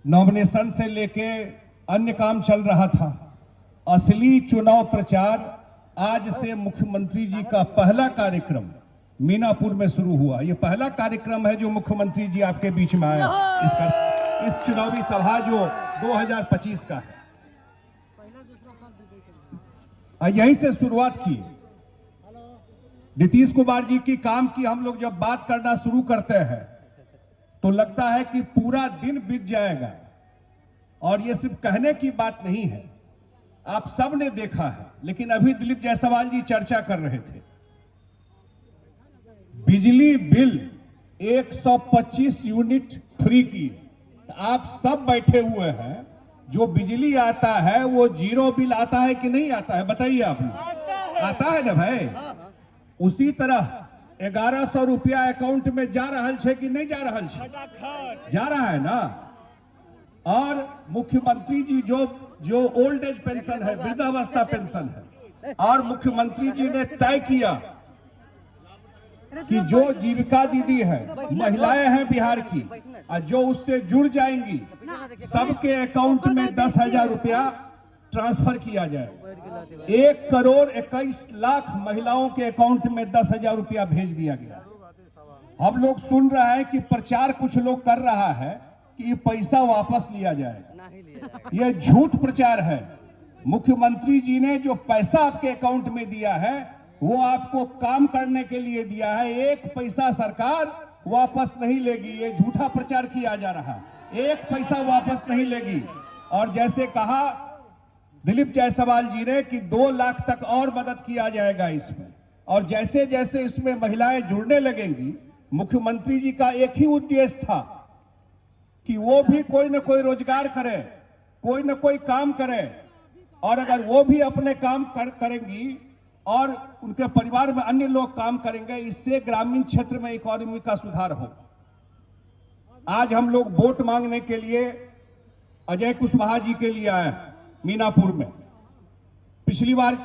नॉमिनेशन से लेके अन्य काम चल रहा था। असली चुनाव प्रचार आज से मुख्यमंत्री जी का पहला कार्यक्रम मीनापुर में शुरू हुआ। ये पहला कार्यक्रम है जो मुख्यमंत्री जी आपके बीच में आए इस चुनावी सभा जो 2025 का है। यहीं से शुरुआत की नीतीश कुमार जी की काम की हम लोग जब बात करना शुरू करते हैं तो लगता है कि पूरा दिन बीत जाएगा, और ये सिर्फ कहने की बात नहीं है, आप सब ने देखा है। लेकिन अभी दिलीप जायसवाल जी चर्चा कर रहे थे, बिजली बिल 125 यूनिट फ्री की। आप सब बैठे हुए हैं, जो बिजली आता है वो जीरो बिल आता है कि नहीं आता है, बताइए आप लोग। आता है ना भाई। उसी तरह 1100 रुपया अकाउंट में जा रहा है कि नहीं जा रहा है? जा रहा है ना। और मुख्यमंत्री जी जो ओल्ड एज पेंशन है, वृद्धावस्था पेंशन है, और मुख्यमंत्री जी ने तय किया कि जो जीविका दीदी है, महिलाएं हैं बिहार की, और जो उससे जुड़ जाएंगी सबके अकाउंट में 10,000 रुपया ट्रांसफर किया जाए। 1,21,00,000 महिलाओं के अकाउंट में 10,000 रुपया भेज दिया गया। हम लोग सुन रहे हैं कि प्रचार कुछ लोग कर रहा है कि ये पैसा वापस लिया जाएगा। यह झूठ प्रचार है। मुख्यमंत्री जी ने जो पैसा आपके अकाउंट में दिया है वो आपको काम करने के लिए दिया है। 1 पैसा सरकार वापस नहीं लेगी। ये झूठा प्रचार किया जा रहा है। 1 पैसा वापस नहीं लेगी। और जैसे कहा दिलीप जायसवाल जी ने कि 2 लाख तक और मदद किया जाएगा इसमें। और जैसे जैसे इसमें महिलाएं जुड़ने लगेंगी, मुख्यमंत्री जी का एक ही उद्देश्य था कि वो भी कोई न कोई रोजगार करें, कोई न कोई काम करें, और अगर वो भी अपने काम करेंगी और उनके परिवार में अन्य लोग काम करेंगे, इससे ग्रामीण क्षेत्र में इकोनॉमी का सुधार हो। आज हम लोग वोट मांगने के लिए अजय कुशवाहा जी के लिए आए हैं मीनापुर में। पिछली बार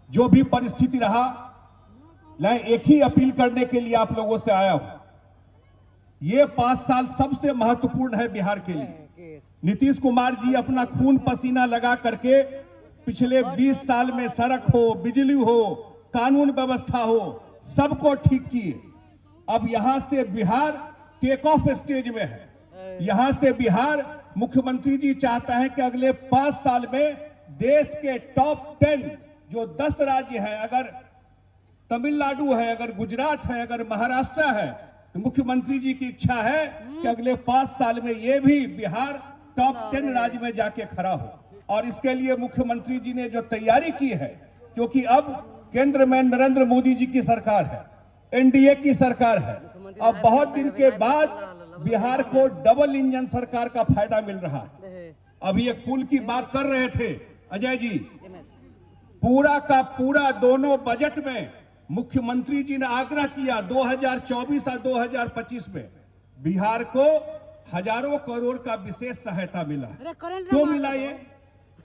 जो भी परिस्थिति रहा, मैं एक ही अपील करने के लिए आप लोगों से आया हूं। ये 5 साल सबसे महत्वपूर्ण है बिहार के लिए। नीतीश कुमार जी अपना खून पसीना लगा करके पिछले 20 साल में सड़क हो, बिजली हो, कानून व्यवस्था हो, सबको ठीक किए। अब यहां से बिहार टेक ऑफ स्टेज में है। यहां से बिहार, मुख्यमंत्री जी चाहता है कि अगले 5 साल में देश के टॉप 10 जो 10 राज्य हैं, अगर तमिलनाडु है, अगर गुजरात है, अगर महाराष्ट्र है, तो मुख्यमंत्री जी की इच्छा है कि अगले 5 साल में ये भी बिहार टॉप 10 राज्य में जाके खड़ा हो। और इसके लिए मुख्यमंत्री जी ने जो तैयारी की है, क्योंकि अब केंद्र में नरेंद्र मोदी जी की सरकार है, एनडीए की सरकार है, अब बहुत दिन के बाद बिहार को डबल इंजन सरकार का फायदा मिल रहा है। अभी एक पुल की बात कर रहे थे अजय जी, पूरा का पूरा दोनों बजट में मुख्यमंत्री जी ने आग्रह किया 2024 और 2025 में बिहार को हजारों करोड़ का विशेष सहायता मिला। क्यों मिला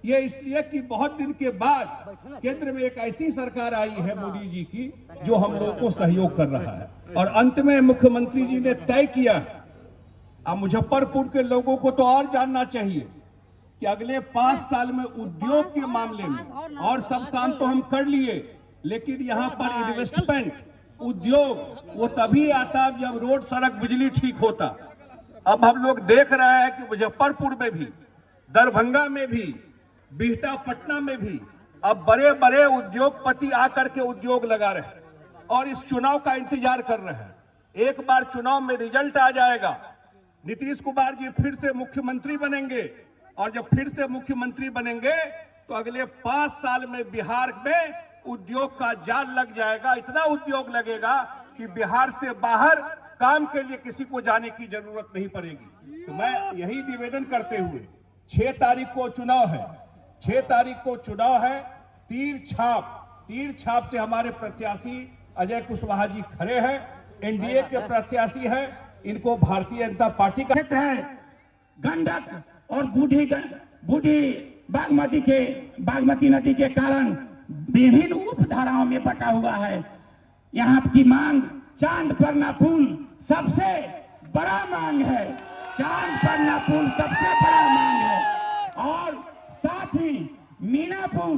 ये इसलिए कि बहुत दिन के बाद केंद्र में एक ऐसी सरकार आई है मोदी जी की, जो हम लोगों को सहयोग कर रहा है। और अंत में मुख्यमंत्री जी ने तय किया, अब मुजफ्फरपुर के लोगों को तो और जानना चाहिए कि अगले 5 साल में उद्योग के मामले में और सब काम तो हम कर लिए, लेकिन यहाँ पर इन्वेस्टमेंट, उद्योग वो तभी आता जब रोड, सड़क, बिजली ठीक होता। अब हम लोग देख रहे हैं कि मुजफ्फरपुर में भी, दरभंगा में भी, बिहटा पटना में भी अब बड़े बड़े उद्योगपति आकर के उद्योग लगा रहे हैं और इस चुनाव का इंतजार कर रहे हैं। एक बार चुनाव में रिजल्ट आ जाएगा, नीतीश कुमार जी फिर से मुख्यमंत्री बनेंगे, और जब फिर से मुख्यमंत्री बनेंगे तो अगले 5 साल में बिहार में उद्योग का जाल लग जाएगा। इतना उद्योग लगेगा कि बिहार से बाहर काम के लिए किसी को जाने की जरूरत नहीं पड़ेगी। तो मैं यही निवेदन करते हुए, 6 तारीख को चुनाव है, 6 तारीख को चुनाव है, तीर छाप से हमारे प्रत्याशी अजय कुशवाहा जी खड़े हैं, एनडीए के प्रत्याशी हैं, इनको भारतीय जनता पार्टी का क्षेत्र है। गंडक और बूढ़ी बागमती नदी के कारण विभिन्न उपधाराओं में बटा हुआ है। यहाँ की मांग चांद परना पुल सबसे बड़ा मांग है, चांद परना पुल सबसे बड़ा मांग है। और साथ ही मीनापुर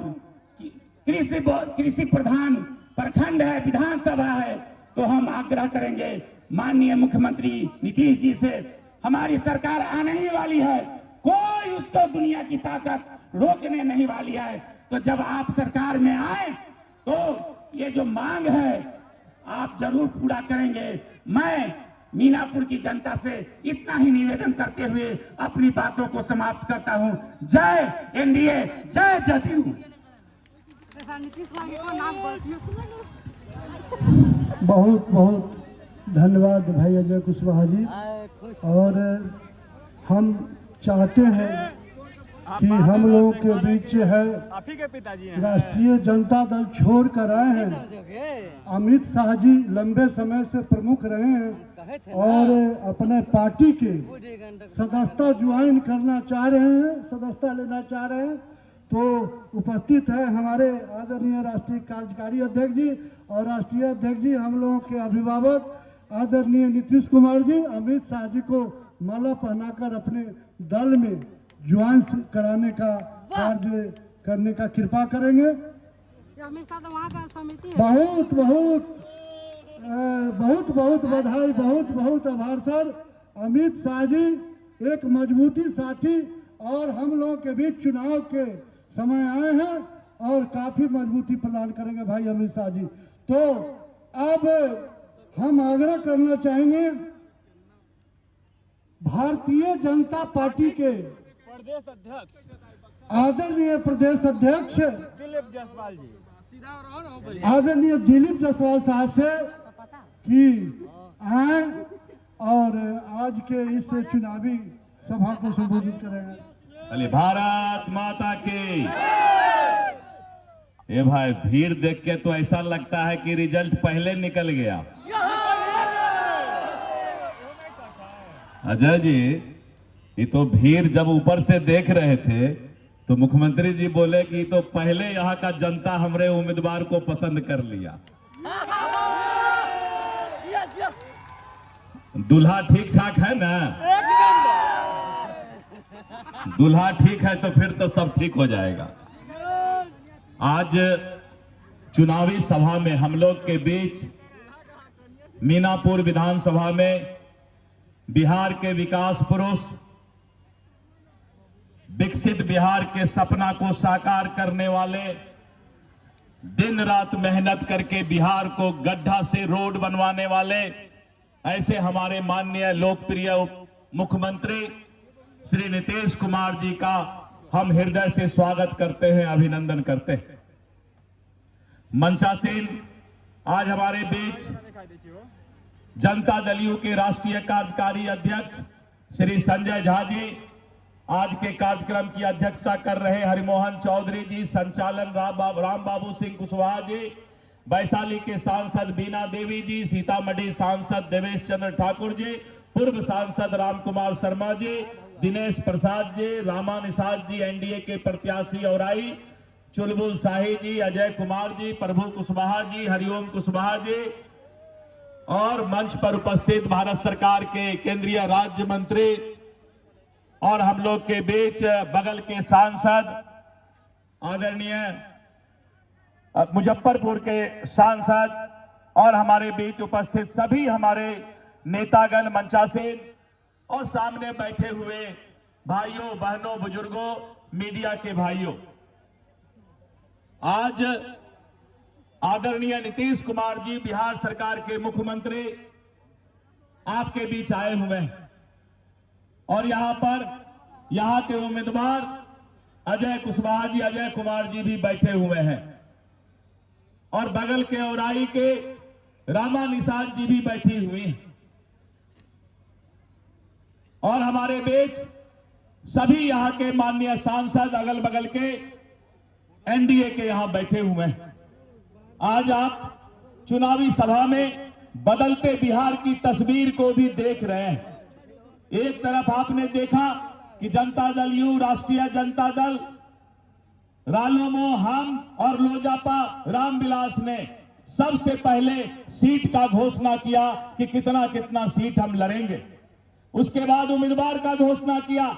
कृषि प्रधान प्रखंड है, विधानसभा है, तो हम आग्रह करेंगे माननीय मुख्यमंत्री नीतीश जी से, हमारी सरकार आने ही वाली है, कोई उसको दुनिया की ताकत रोकने नहीं वाली है। तो जब आप सरकार में आए तो ये जो मांग है आप जरूर पूरा करेंगे। मैं मीनापुर की जनता से इतना ही निवेदन करते हुए अपनी बातों को समाप्त करता हूं। जय एनडीए, जय जदयू। बहुत बहुत धन्यवाद भाई अजय कुशवाहा जी। और हम चाहते हैं कि हम लोगों के बीच है राष्ट्रीय जनता दल छोड़ कर आए हैं, अमित शाह जी लंबे समय से प्रमुख रहे हैं और अपने पार्टी के सदस्यता ज्वाइन करना चाह रहे हैं, सदस्यता लेना चाह रहे हैं। तो उपस्थित है हमारे आदरणीय राष्ट्रीय कार्यकारी अध्यक्ष जी और राष्ट्रीय अध्यक्ष जी, हम लोगों के अभिभावक आदरणीय नीतीश कुमार जी, अमित शाह जी को माला पहनाकर अपने दल में ज्वाइन कराने का कार्य करने का कृपा करेंगे। वहाँ का समिति है। बहुत बहुत बहुत बहुत बधाई, बहुत बहुत आभार सर। अमित शाह जी एक मजबूती साथी और हम लोगों के बीच चुनाव के समय आए हैं और काफी मजबूती प्रदान करेंगे भाई अमित शाह जी। तो अब हम आग्रह करना चाहेंगे भारतीय जनता पार्टी के आदरणीय प्रदेश अध्यक्ष आदरणीय दिलीप जायसवाल साहब से कि आए और आज के इस चुनावी सभा को संबोधित करें। अरे भारत माता की। ए भाई, भीड़ देख के तो ऐसा लगता है कि रिजल्ट पहले निकल गया। अजय जी, ये तो भीड़ जब ऊपर से देख रहे थे तो मुख्यमंत्री जी बोले कि तो पहले यहाँ का जनता हमारे उम्मीदवार को पसंद कर लिया। दूल्हा ठीक ठाक है ना? दूल्हा ठीक है तो फिर तो सब ठीक हो जाएगा। आज चुनावी सभा में हम लोग के बीच मीनापुर विधानसभा में बिहार के विकास पुरुष, विकसित बिहार के सपना को साकार करने वाले, दिन रात मेहनत करके बिहार को गड्ढा से रोड बनवाने वाले, ऐसे हमारे माननीय लोकप्रिय मुख्यमंत्री श्री नीतीश कुमार जी का हम हृदय से स्वागत करते हैं, अभिनंदन करते हैं। मंचासीन आज हमारे बीच जनता दल यू के राष्ट्रीय कार्यकारी अध्यक्ष श्री संजय झा जी, आज के कार्यक्रम की अध्यक्षता कर रहे हरिमोहन चौधरी जी, संचालन राम बाबू सिंह कुशवाहा जी, वैशाली के सांसद बीना देवी जी, सीतामढ़ी सांसद देवेश चंद्र ठाकुर जी, पूर्व सांसद राम कुमार शर्मा जी, दिनेश प्रसाद जी, रामा निषाद जी, एनडीए के प्रत्याशी औराई, चुलबुल शाही जी, अजय कुमार जी, प्रभु कुशवाहा जी, हरिओम कुशवाहा जी, और मंच पर उपस्थित भारत सरकार के केंद्रीय राज्य मंत्री और हम लोग के बीच बगल के सांसद आदरणीय मुजफ्फरपुर के सांसद और हमारे बीच उपस्थित सभी हमारे नेतागण, मंचासीन और सामने बैठे हुए भाइयों बहनों, बुजुर्गों, मीडिया के भाइयों, आज आदरणीय नीतीश कुमार जी बिहार सरकार के मुख्यमंत्री आपके बीच आए हुए हैं और यहां के उम्मीदवार अजय कुशवाहा जी, अजय कुमार जी भी बैठे हुए हैं और बगल के औराई के रामा निषाद जी भी बैठी हुई हैं और हमारे बीच सभी यहां के माननीय सांसद अगल बगल के एनडीए के यहां बैठे हुए हैं। आज आप चुनावी सभा में बदलते बिहार की तस्वीर को भी देख रहे हैं। एक तरफ आपने देखा कि जनता दल यू, राष्ट्रीय जनता दल, रालोमो, हम और लोजपा रामविलास ने सबसे पहले सीट का घोषणा किया कि कितना कितना सीट हम लड़ेंगे, उसके बाद उम्मीदवार का घोषणा किया,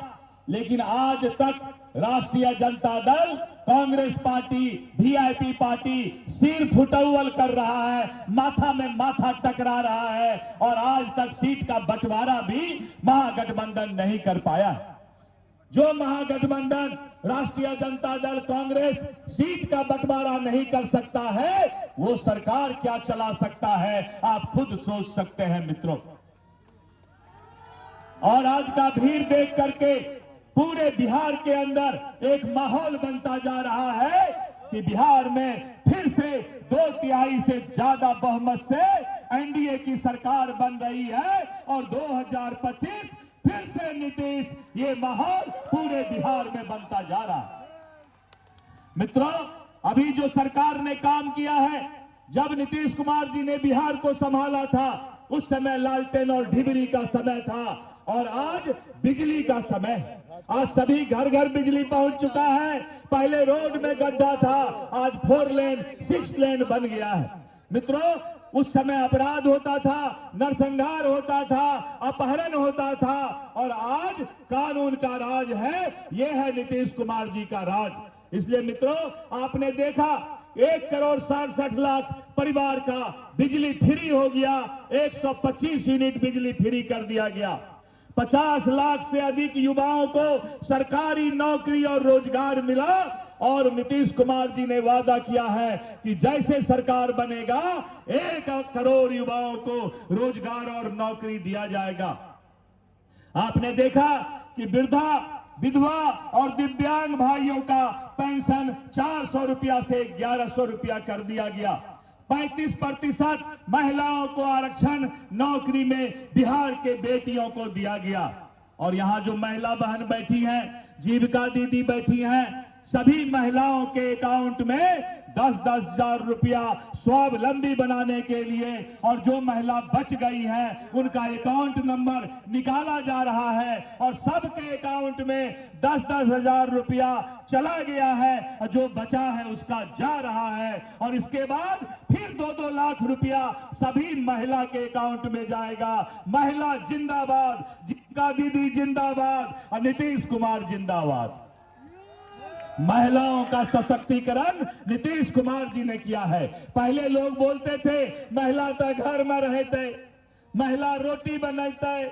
लेकिन आज तक राष्ट्रीय Janata Dal, Congress party, VIP party सिर फुटौल कर रहा है, माथा में माथा टकरा रहा है और आज तक सीट का बंटवारा भी महागठबंधन नहीं कर पाया। जो महागठबंधन राष्ट्रीय जनता दल, कांग्रेस सीट का बंटवारा नहीं कर सकता है, वो सरकार क्या चला सकता है, आप खुद सोच सकते हैं मित्रों। और आज का भीड़ देख करके पूरे बिहार के अंदर एक माहौल बनता जा रहा है कि बिहार में फिर से 2/3 से ज्यादा बहुमत से एनडीए की सरकार बन रही है और 2025 फिर से नीतीश, ये माहौल पूरे बिहार में बनता जा रहा है। मित्रों, अभी जो सरकार ने काम किया है, जब नीतीश कुमार जी ने बिहार को संभाला था उस समय लालटेन और ढिबरी का समय था और आज बिजली का समय है। आज सभी घर घर बिजली पहुंच चुका है। पहले रोड में गड्ढा था, आज 4 लेन 6 लेन बन गया है। मित्रों, उस समय अपराध होता था, नरसंहार होता था, अपहरण होता था और आज कानून का राज है। यह है नीतीश कुमार जी का राज। इसलिए मित्रों, आपने देखा 1,67,00,000 परिवार का बिजली फ्री हो गया, 125 यूनिट बिजली फ्री कर दिया गया। 50 लाख से अधिक युवाओं को सरकारी नौकरी और रोजगार मिला और नीतीश कुमार जी ने वादा किया है कि जैसे सरकार बनेगा 1 करोड़ युवाओं को रोजगार और नौकरी दिया जाएगा। आपने देखा कि वृद्धा विधवा और दिव्यांग भाइयों का पेंशन 400 रुपया से 1100 रुपया कर दिया गया। 35% महिलाओं को आरक्षण नौकरी में बिहार के बेटियों को दिया गया। और यहाँ जो महिला बहन बैठी हैं, जीविका दीदी बैठी हैं, सभी महिलाओं के अकाउंट में 10-10 हजार रुपया स्वावलंबी बनाने के लिए, और जो महिला बच गई है उनका अकाउंट नंबर निकाला जा रहा है और सबके अकाउंट में 10-10 हजार रुपया चला गया है, और जो बचा है उसका जा रहा है। और इसके बाद फिर 2-2 लाख रुपया सभी महिला के अकाउंट में जाएगा। महिला जिंदाबाद, जीविका दीदी जिंदाबाद और नीतीश कुमार जिंदाबाद। महिलाओं का सशक्तिकरण नीतीश कुमार जी ने किया है। पहले लोग बोलते थे महिला तो घर में रहते, महिला रोटी बनाते।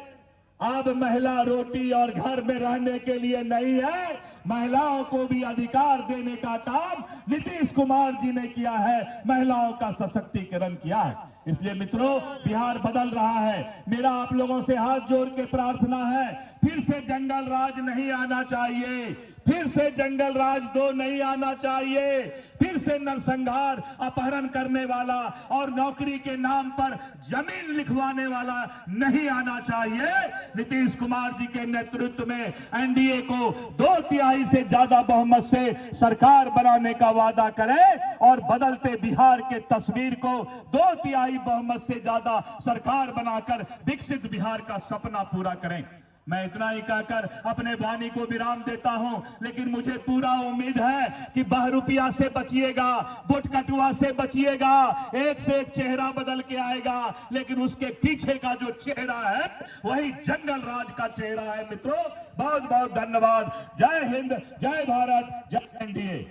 अब महिला रोटी और घर में रहने के लिए नहीं है, महिलाओं को भी अधिकार देने का काम नीतीश कुमार जी ने किया है, महिलाओं का सशक्तिकरण किया है। इसलिए मित्रों, बिहार बदल रहा है। मेरा आप लोगों से हाथ जोड़ के प्रार्थना है, फिर से जंगल राज नहीं आना चाहिए, फिर से जंगल राज 2 नहीं आना चाहिए, फिर से नरसंहार, अपहरण करने वाला और नौकरी के नाम पर जमीन लिखवाने वाला नहीं आना चाहिए। नीतीश कुमार जी के नेतृत्व में एनडीए को 2/3 से ज्यादा बहुमत से सरकार बनाने का वादा करें और बदलते बिहार के तस्वीर को 2/3 बहुमत से ज्यादा सरकार बनाकर विकसित बिहार का सपना पूरा करें। मैं इतना ही कहकर अपने वाणी को विराम देता हूं, लेकिन मुझे पूरा उम्मीद है कि बहरूपिया से बचिएगा, बुटकटुआ से बचिएगा। एक से एक चेहरा बदल के आएगा, लेकिन उसके पीछे का जो चेहरा है वही जंगल राज का चेहरा है। मित्रों, बहुत बहुत धन्यवाद। जय हिंद, जय भारत, जय एनडीए।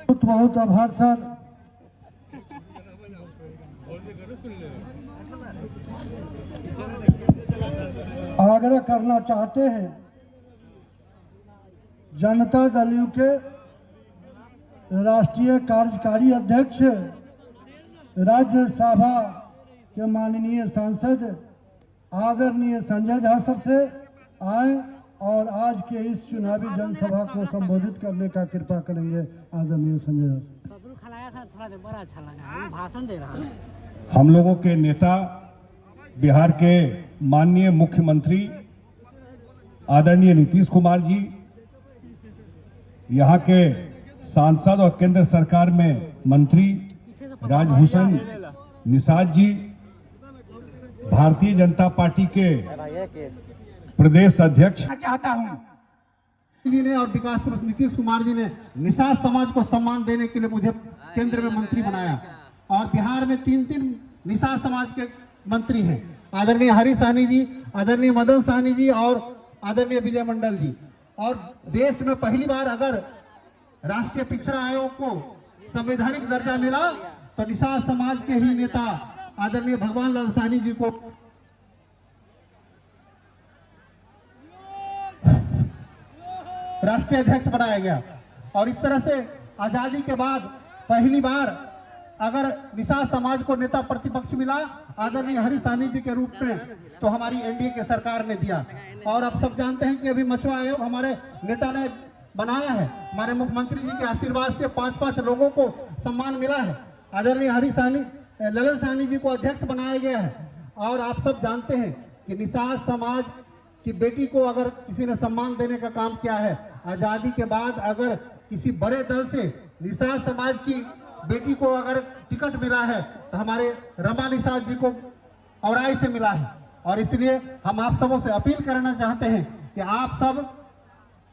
बहुत बहुत आभार सर। आग्रह करना चाहते हैं जनता दल यू के राष्ट्रीय कार्यकारी अध्यक्ष राज्यसभा के माननीय सांसद आदरणीय संजय झा सर से आए और आज के इस चुनावी जनसभा को संबोधित करने का कृपा करेंगे। आदरणीय संजय झा सदरू खिलाया था, थोड़ा सा बड़ा अच्छा लगा, भाषण दे रहा है। हम लोगों के नेता, बिहार के माननीय मुख्यमंत्री आदरणीय नीतीश कुमार जी, यहाँ के सांसद और केंद्र सरकार में मंत्री राजभूषण निषाद जी, भारतीय जनता पार्टी के प्रदेश अध्यक्ष चाहता हूं जी ने और विकास पुरुष नीतीश कुमार जी ने निषाद समाज को सम्मान देने के लिए मुझे केंद्र में मंत्री बनाया, और बिहार में 3 निषाद समाज के मंत्री हैं, आदरणीय हरीश सहनी जी, आदरणीय मदन सहनी जी और आदरणीय विजय मंडल जी। और देश में पहली बार अगर राष्ट्रीय पिछड़ा आयोग को संवैधानिक दर्जा मिला तो निषाद समाज के ही नेता आदरणीय भगवान लाल सहनी जी को राष्ट्रीय अध्यक्ष बनाया गया। और इस तरह से आजादी के बाद पहली बार अगर निषाद समाज को नेता प्रतिपक्ष मिला आदरणीय हरीश सहनी जी के रूप में, तो हमारी एनडीए के सरकार ने दिया। और आप सब जानते हैं कि अभी मछुआ आयोग हमारे नेता ने बनाया है, हमारे मुख्यमंत्री जी के आशीर्वाद से 5-5 लोगों को सम्मान मिला है। आदरणीय हरीश सहनी, ललन सहनी जी को अध्यक्ष बनाया गया है। और आप सब जानते हैं कि निषाद समाज की बेटी को अगर किसी ने सम्मान देने का काम किया है, आजादी के बाद अगर किसी बड़े दल से निषाद समाज की बेटी को अगर टिकट मिला है तो हमारे रमा निषाद जी को औराई से मिला है। और इसलिए हम आप सबों से अपील करना चाहते हैं कि आप सब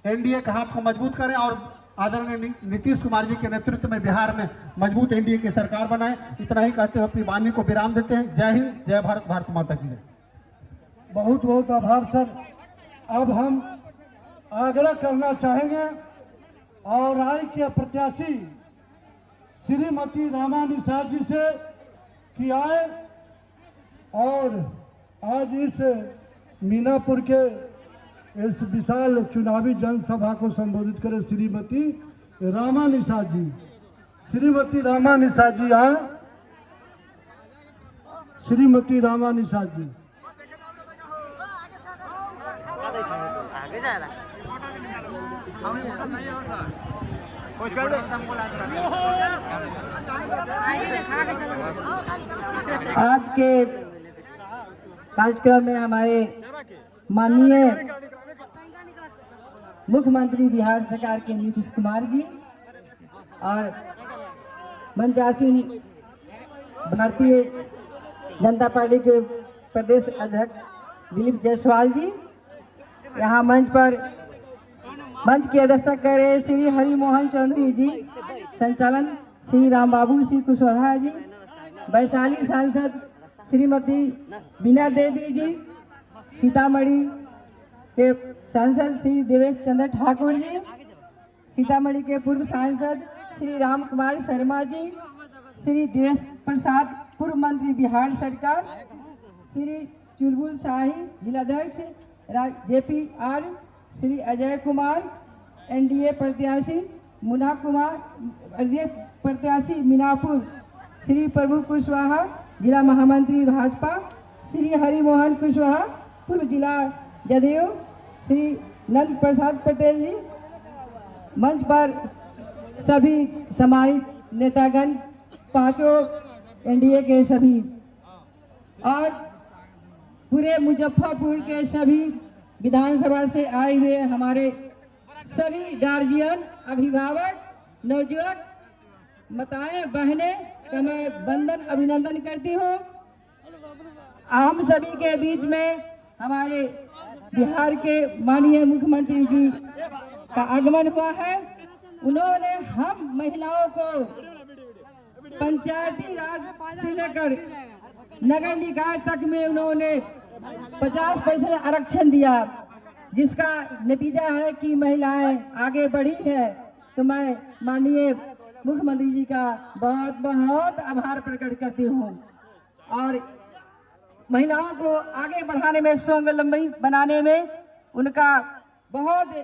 एनडीए का हाथ को मजबूत करें और आदरणीय नीतीश कुमार जी के नेतृत्व में बिहार में मजबूत एनडीए की सरकार बनाएं। इतना ही कहते हुए अपनी वाणी को विराम देते हैं। जय हिंद, जय भारत, भारत माता की जय। बहुत बहुत आभार सर। अब हम आग्रह करना चाहेंगे और राय के प्रत्याशी श्रीमती रमा निषाद जी से कि आए और आज इस मीनापुर के इस विशाल चुनावी जनसभा को संबोधित करें। श्रीमती रमा निषाद जी, श्रीमती रमा निषाद जी आए। श्रीमती रमा निषाद जी। आज के कार्यक्रम में हमारे माननीय मुख्यमंत्री बिहार सरकार के नीतीश कुमार जी और मंचासीन भारतीय जनता पार्टी के प्रदेश अध्यक्ष दिलीप जायसवाल जी, यहाँ मंच की अध्यक्षता कर रहे श्री हरि मोहन चौधरी जी, संचालन श्री राम बाबू श्री कुशवाहा जी, वैशाली सांसद श्रीमती बीना देवी जी, सीतामढ़ी के सांसद श्री देवेश चंद्र ठाकुर जी, सीतामढ़ी के पूर्व सांसद श्री राम कुमार शर्मा जी, श्री देवेश प्रसाद पूर्व मंत्री बिहार सरकार, श्री चुलबुल शाही जिलाध्यक्ष JPR, श्री अजय कुमार NDA प्रत्याशी, मुन्ना कुमार NDA प्रत्याशी मीनापुर, श्री प्रभु कुशवाहा जिला महामंत्री भाजपा, श्री हरिमोहन कुशवाहा पूर्व जिला जदयू, श्री नंद प्रसाद पटेल जी। मंच पर सभी सम्मानित नेतागण, पांचों NDA के सभी और पूरे मुजफ्फरपुर के सभी विधानसभा से आए हुए हमारे सभी गार्जियन, अभिभावक, नवयुवक, माताएं, बहनें का मैं वंदन अभिनंदन करती हूँ। हम सभी के बीच में हमारे बिहार के माननीय मुख्यमंत्री जी का आगमन हुआ है। उन्होंने हम महिलाओं को पंचायती राज से लेकर नगर निकाय तक में उन्होंने 50% आरक्षण दिया, जिसका नतीजा है कि महिलाएं आगे बढ़ी है। तो मैं माननीय मुख्यमंत्री जी का बहुत बहुत आभार प्रकट करती हूँ और महिलाओं को आगे बढ़ाने में, स्वावलंबी बनाने में उनका बहुत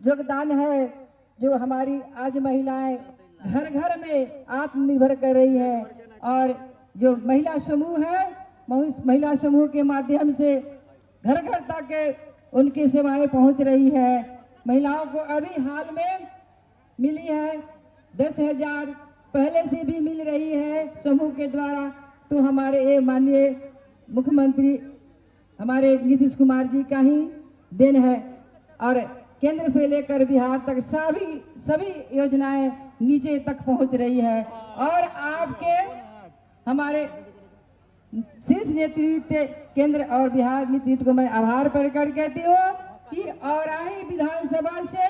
योगदान है। जो हमारी आज महिलाएं घर घर में आत्मनिर्भर कर रही है और जो महिला समूह है, महिला समूह के माध्यम से घर घर तक उनकी सेवाएं पहुंच रही है। महिलाओं को अभी हाल में मिली है 10,000, पहले से भी मिल रही है समूह के द्वारा। तो हमारे ये माननीय मुख्यमंत्री हमारे नीतीश कुमार जी का ही देन है और केंद्र से लेकर बिहार तक सभी योजनाएं नीचे तक पहुंच रही है। और आपके हमारे शीर्ष नेतृत्व केंद्र और बिहार नेतृत्व को मैं आभार प्रकट करती हूँ कि औराही विधानसभा से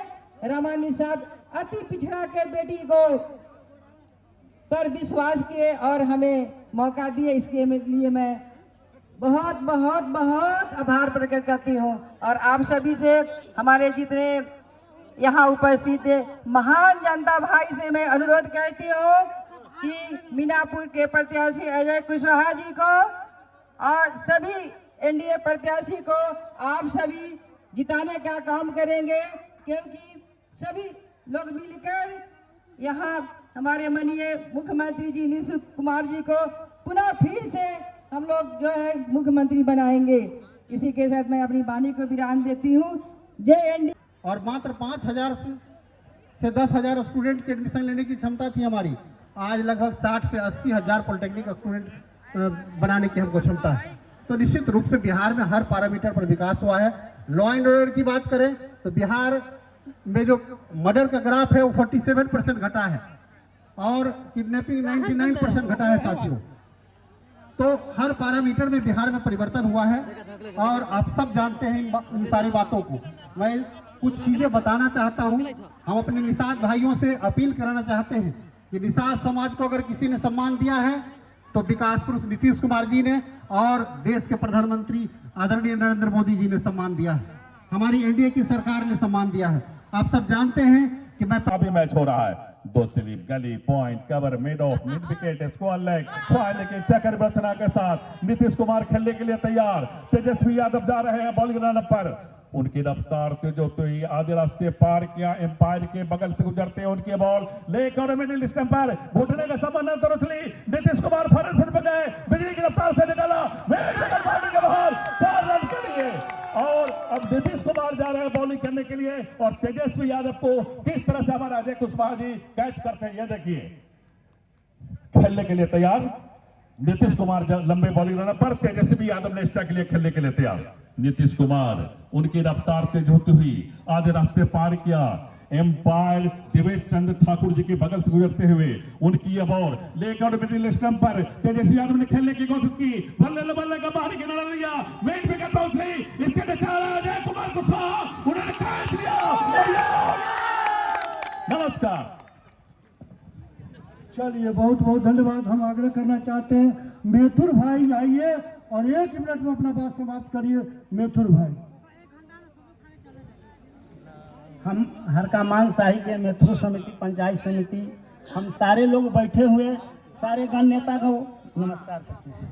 रमा निषाद अति पिछड़ा के बेटी को पर विश्वास किए और हमें मौका दिए। इसके लिए मैं बहुत बहुत बहुत आभार प्रकट करती हूँ। और आप सभी से, हमारे जितने यहाँ उपस्थित महान जनता भाई से मैं अनुरोध करती हूँ कि मीनापुर के प्रत्याशी अजय कुशवाहा जी को और सभी NDA प्रत्याशी को आप सभी जिताने का काम करेंगे, क्योंकि सभी लोग मिलकर यहाँ हमारे माननीय मुख्यमंत्री जी नीतीश कुमार जी को पुनः फिर से हम लोग जो है मुख्यमंत्री बनाएंगे। इसी के साथ मैं अपनी वाणी को विराम देती हूँ। जय NDA। और मात्र 5,000 से 10,000 स्टूडेंट की एडमिशन लेने की क्षमता थी हमारी। आज लगभग 60 से 80,000 पॉलिटेक्निक स्टूडेंट बनाने की हमको क्षमता है। तो निश्चित रूप से बिहार में हर पैरामीटर पर विकास हुआ है। लॉ एंड ऑर्डर की बात करें तो बिहार में जो मर्डर का ग्राफ है वो 47% घटा है और किडनैपिंग 99% घटा है साथियों। तो हर पैरामीटर में बिहार में परिवर्तन हुआ है और आप सब जानते हैं इन सारी बातों को। मैं कुछ चीजें बताना चाहता हूं। हम अपने निषाद भाइयों से अपील कराना चाहते हैं कि निषाद समाज को अगर किसी ने सम्मान दिया है तो विकास पुरुष नीतीश कुमार जी ने और देश के प्रधानमंत्री आदरणीय नरेंद्र मोदी जी ने सम्मान दिया है। हमारी NDA की सरकार ने सम्मान दिया है। आप सब जानते हैं कि मैं अभी मैच हो रहा है। 2 स्लिप, गली, point, cover, mid of, mid wicket, square leg, file के चक्कर रचना के साथ नीतीश कुमार खेलने के लिए तैयार। तेजस्वी यादव जा रहे हैं बॉलिंग लाइन पर। उनकी रफ्तार तेजस्वी आधे रास्ते पार किया, एम्पायर के बगल से गुजरते हैं उनकी बॉल लेकर मिडिल स्टंप पर घुटने का संबंध तो उछली। नीतीश कुमार फरन फुट पर गए, बिजली की रफ्तार से निकाला, 4 रन के लिए और अब नीतीश कुमार जा रहे हैं के लिए, और तेजस्वी यादव को किस तरह से हमारा अजय कुशवाहा जी कैच करते हैं, ये देखिए। खेलने के लिए तैयार नीतीश कुमार, लंबे बॉलिंग रनर पर तेजस्वी यादव ने स्ट्राइक के लिए खेलने के लिए तैयार। नीतीश कुमार, उनकी रफ्तार तेज होती हुई आधे रास्ते पार किया। एम्पायर देवेश चंद्र ठाकुर जी के बगल से गुजरते हुए उनकी ये बॉल लेकर मिडिल स्टंप पर तेजस्वी यादव ने खेलने की कोशिश की, बल्ले बल्ले का बाहरी किनारा लिया, वेट विकेट पहुंची, इसके निशाना अजय कुमार कुशवाहा, उन्होंने कैच लिया। नमस्कार। चलिए, बहुत बहुत धन्यवाद। हम आग्रह करना चाहते हैं मेथुर भाई आइए और 1 मिनट में अपना बात समाप्त करिए। मेथुर भाई, हम हरकामान शाही के मेथुर समिति, पंचायत समिति, हम सारे लोग बैठे हुए, सारे गण नेता को नमस्कार करते हैं।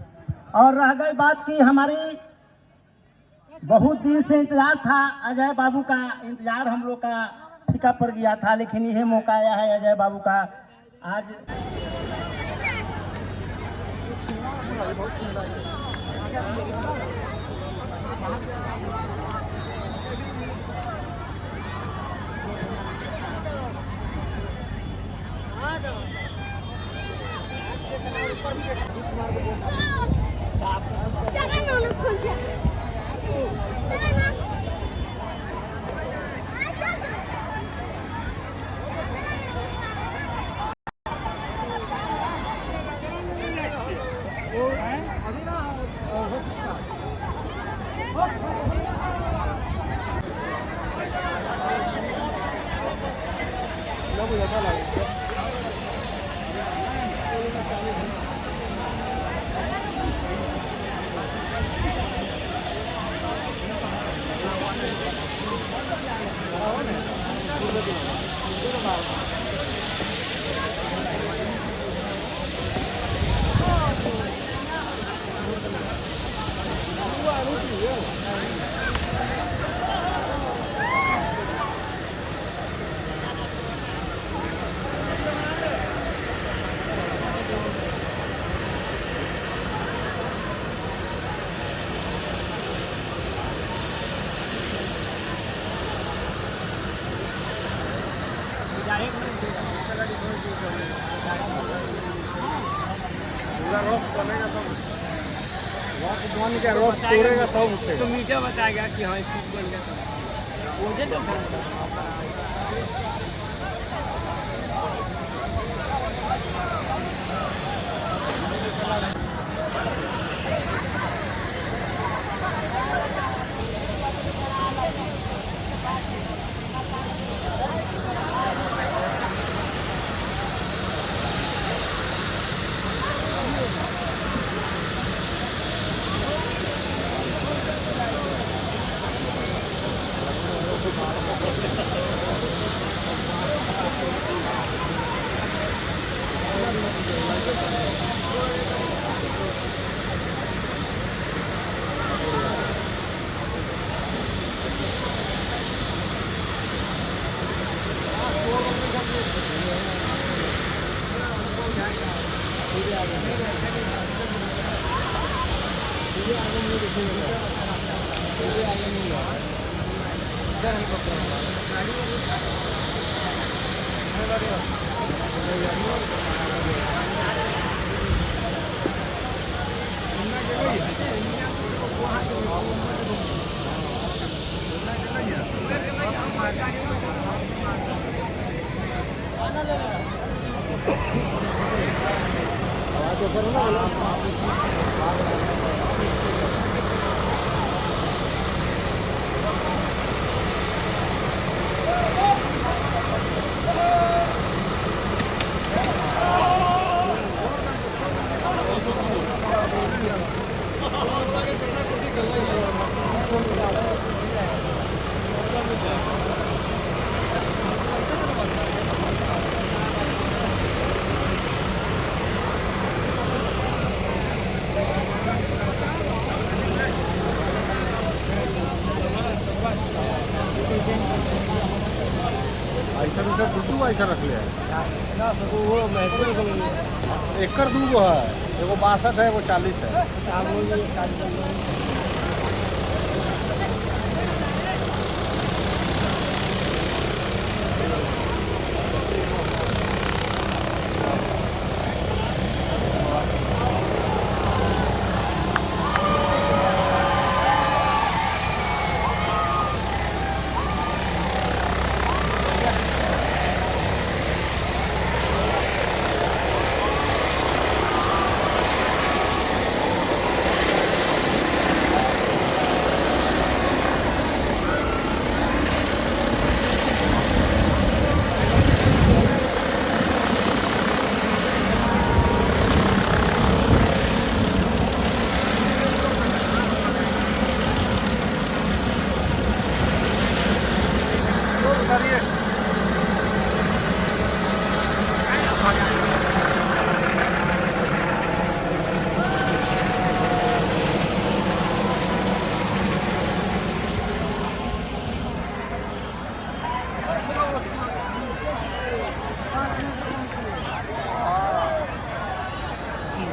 और रह गई बात की, हमारी बहुत दिन से इंतजार था, अजय बाबू का इंतजार हम लोग का फीका पड़ गया था, लेकिन यह मौका आया है अजय बाबू का। आज तो मीडिया बताएगा कि हाँ स्पीच बन गया, मुझे तो ऐसा तो सर दुदू ऐसा रख लिया वो एकड़ दूगो है, एगो 62 है, वो 40 है।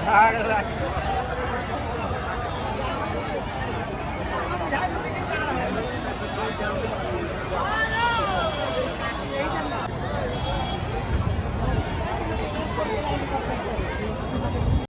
आग लग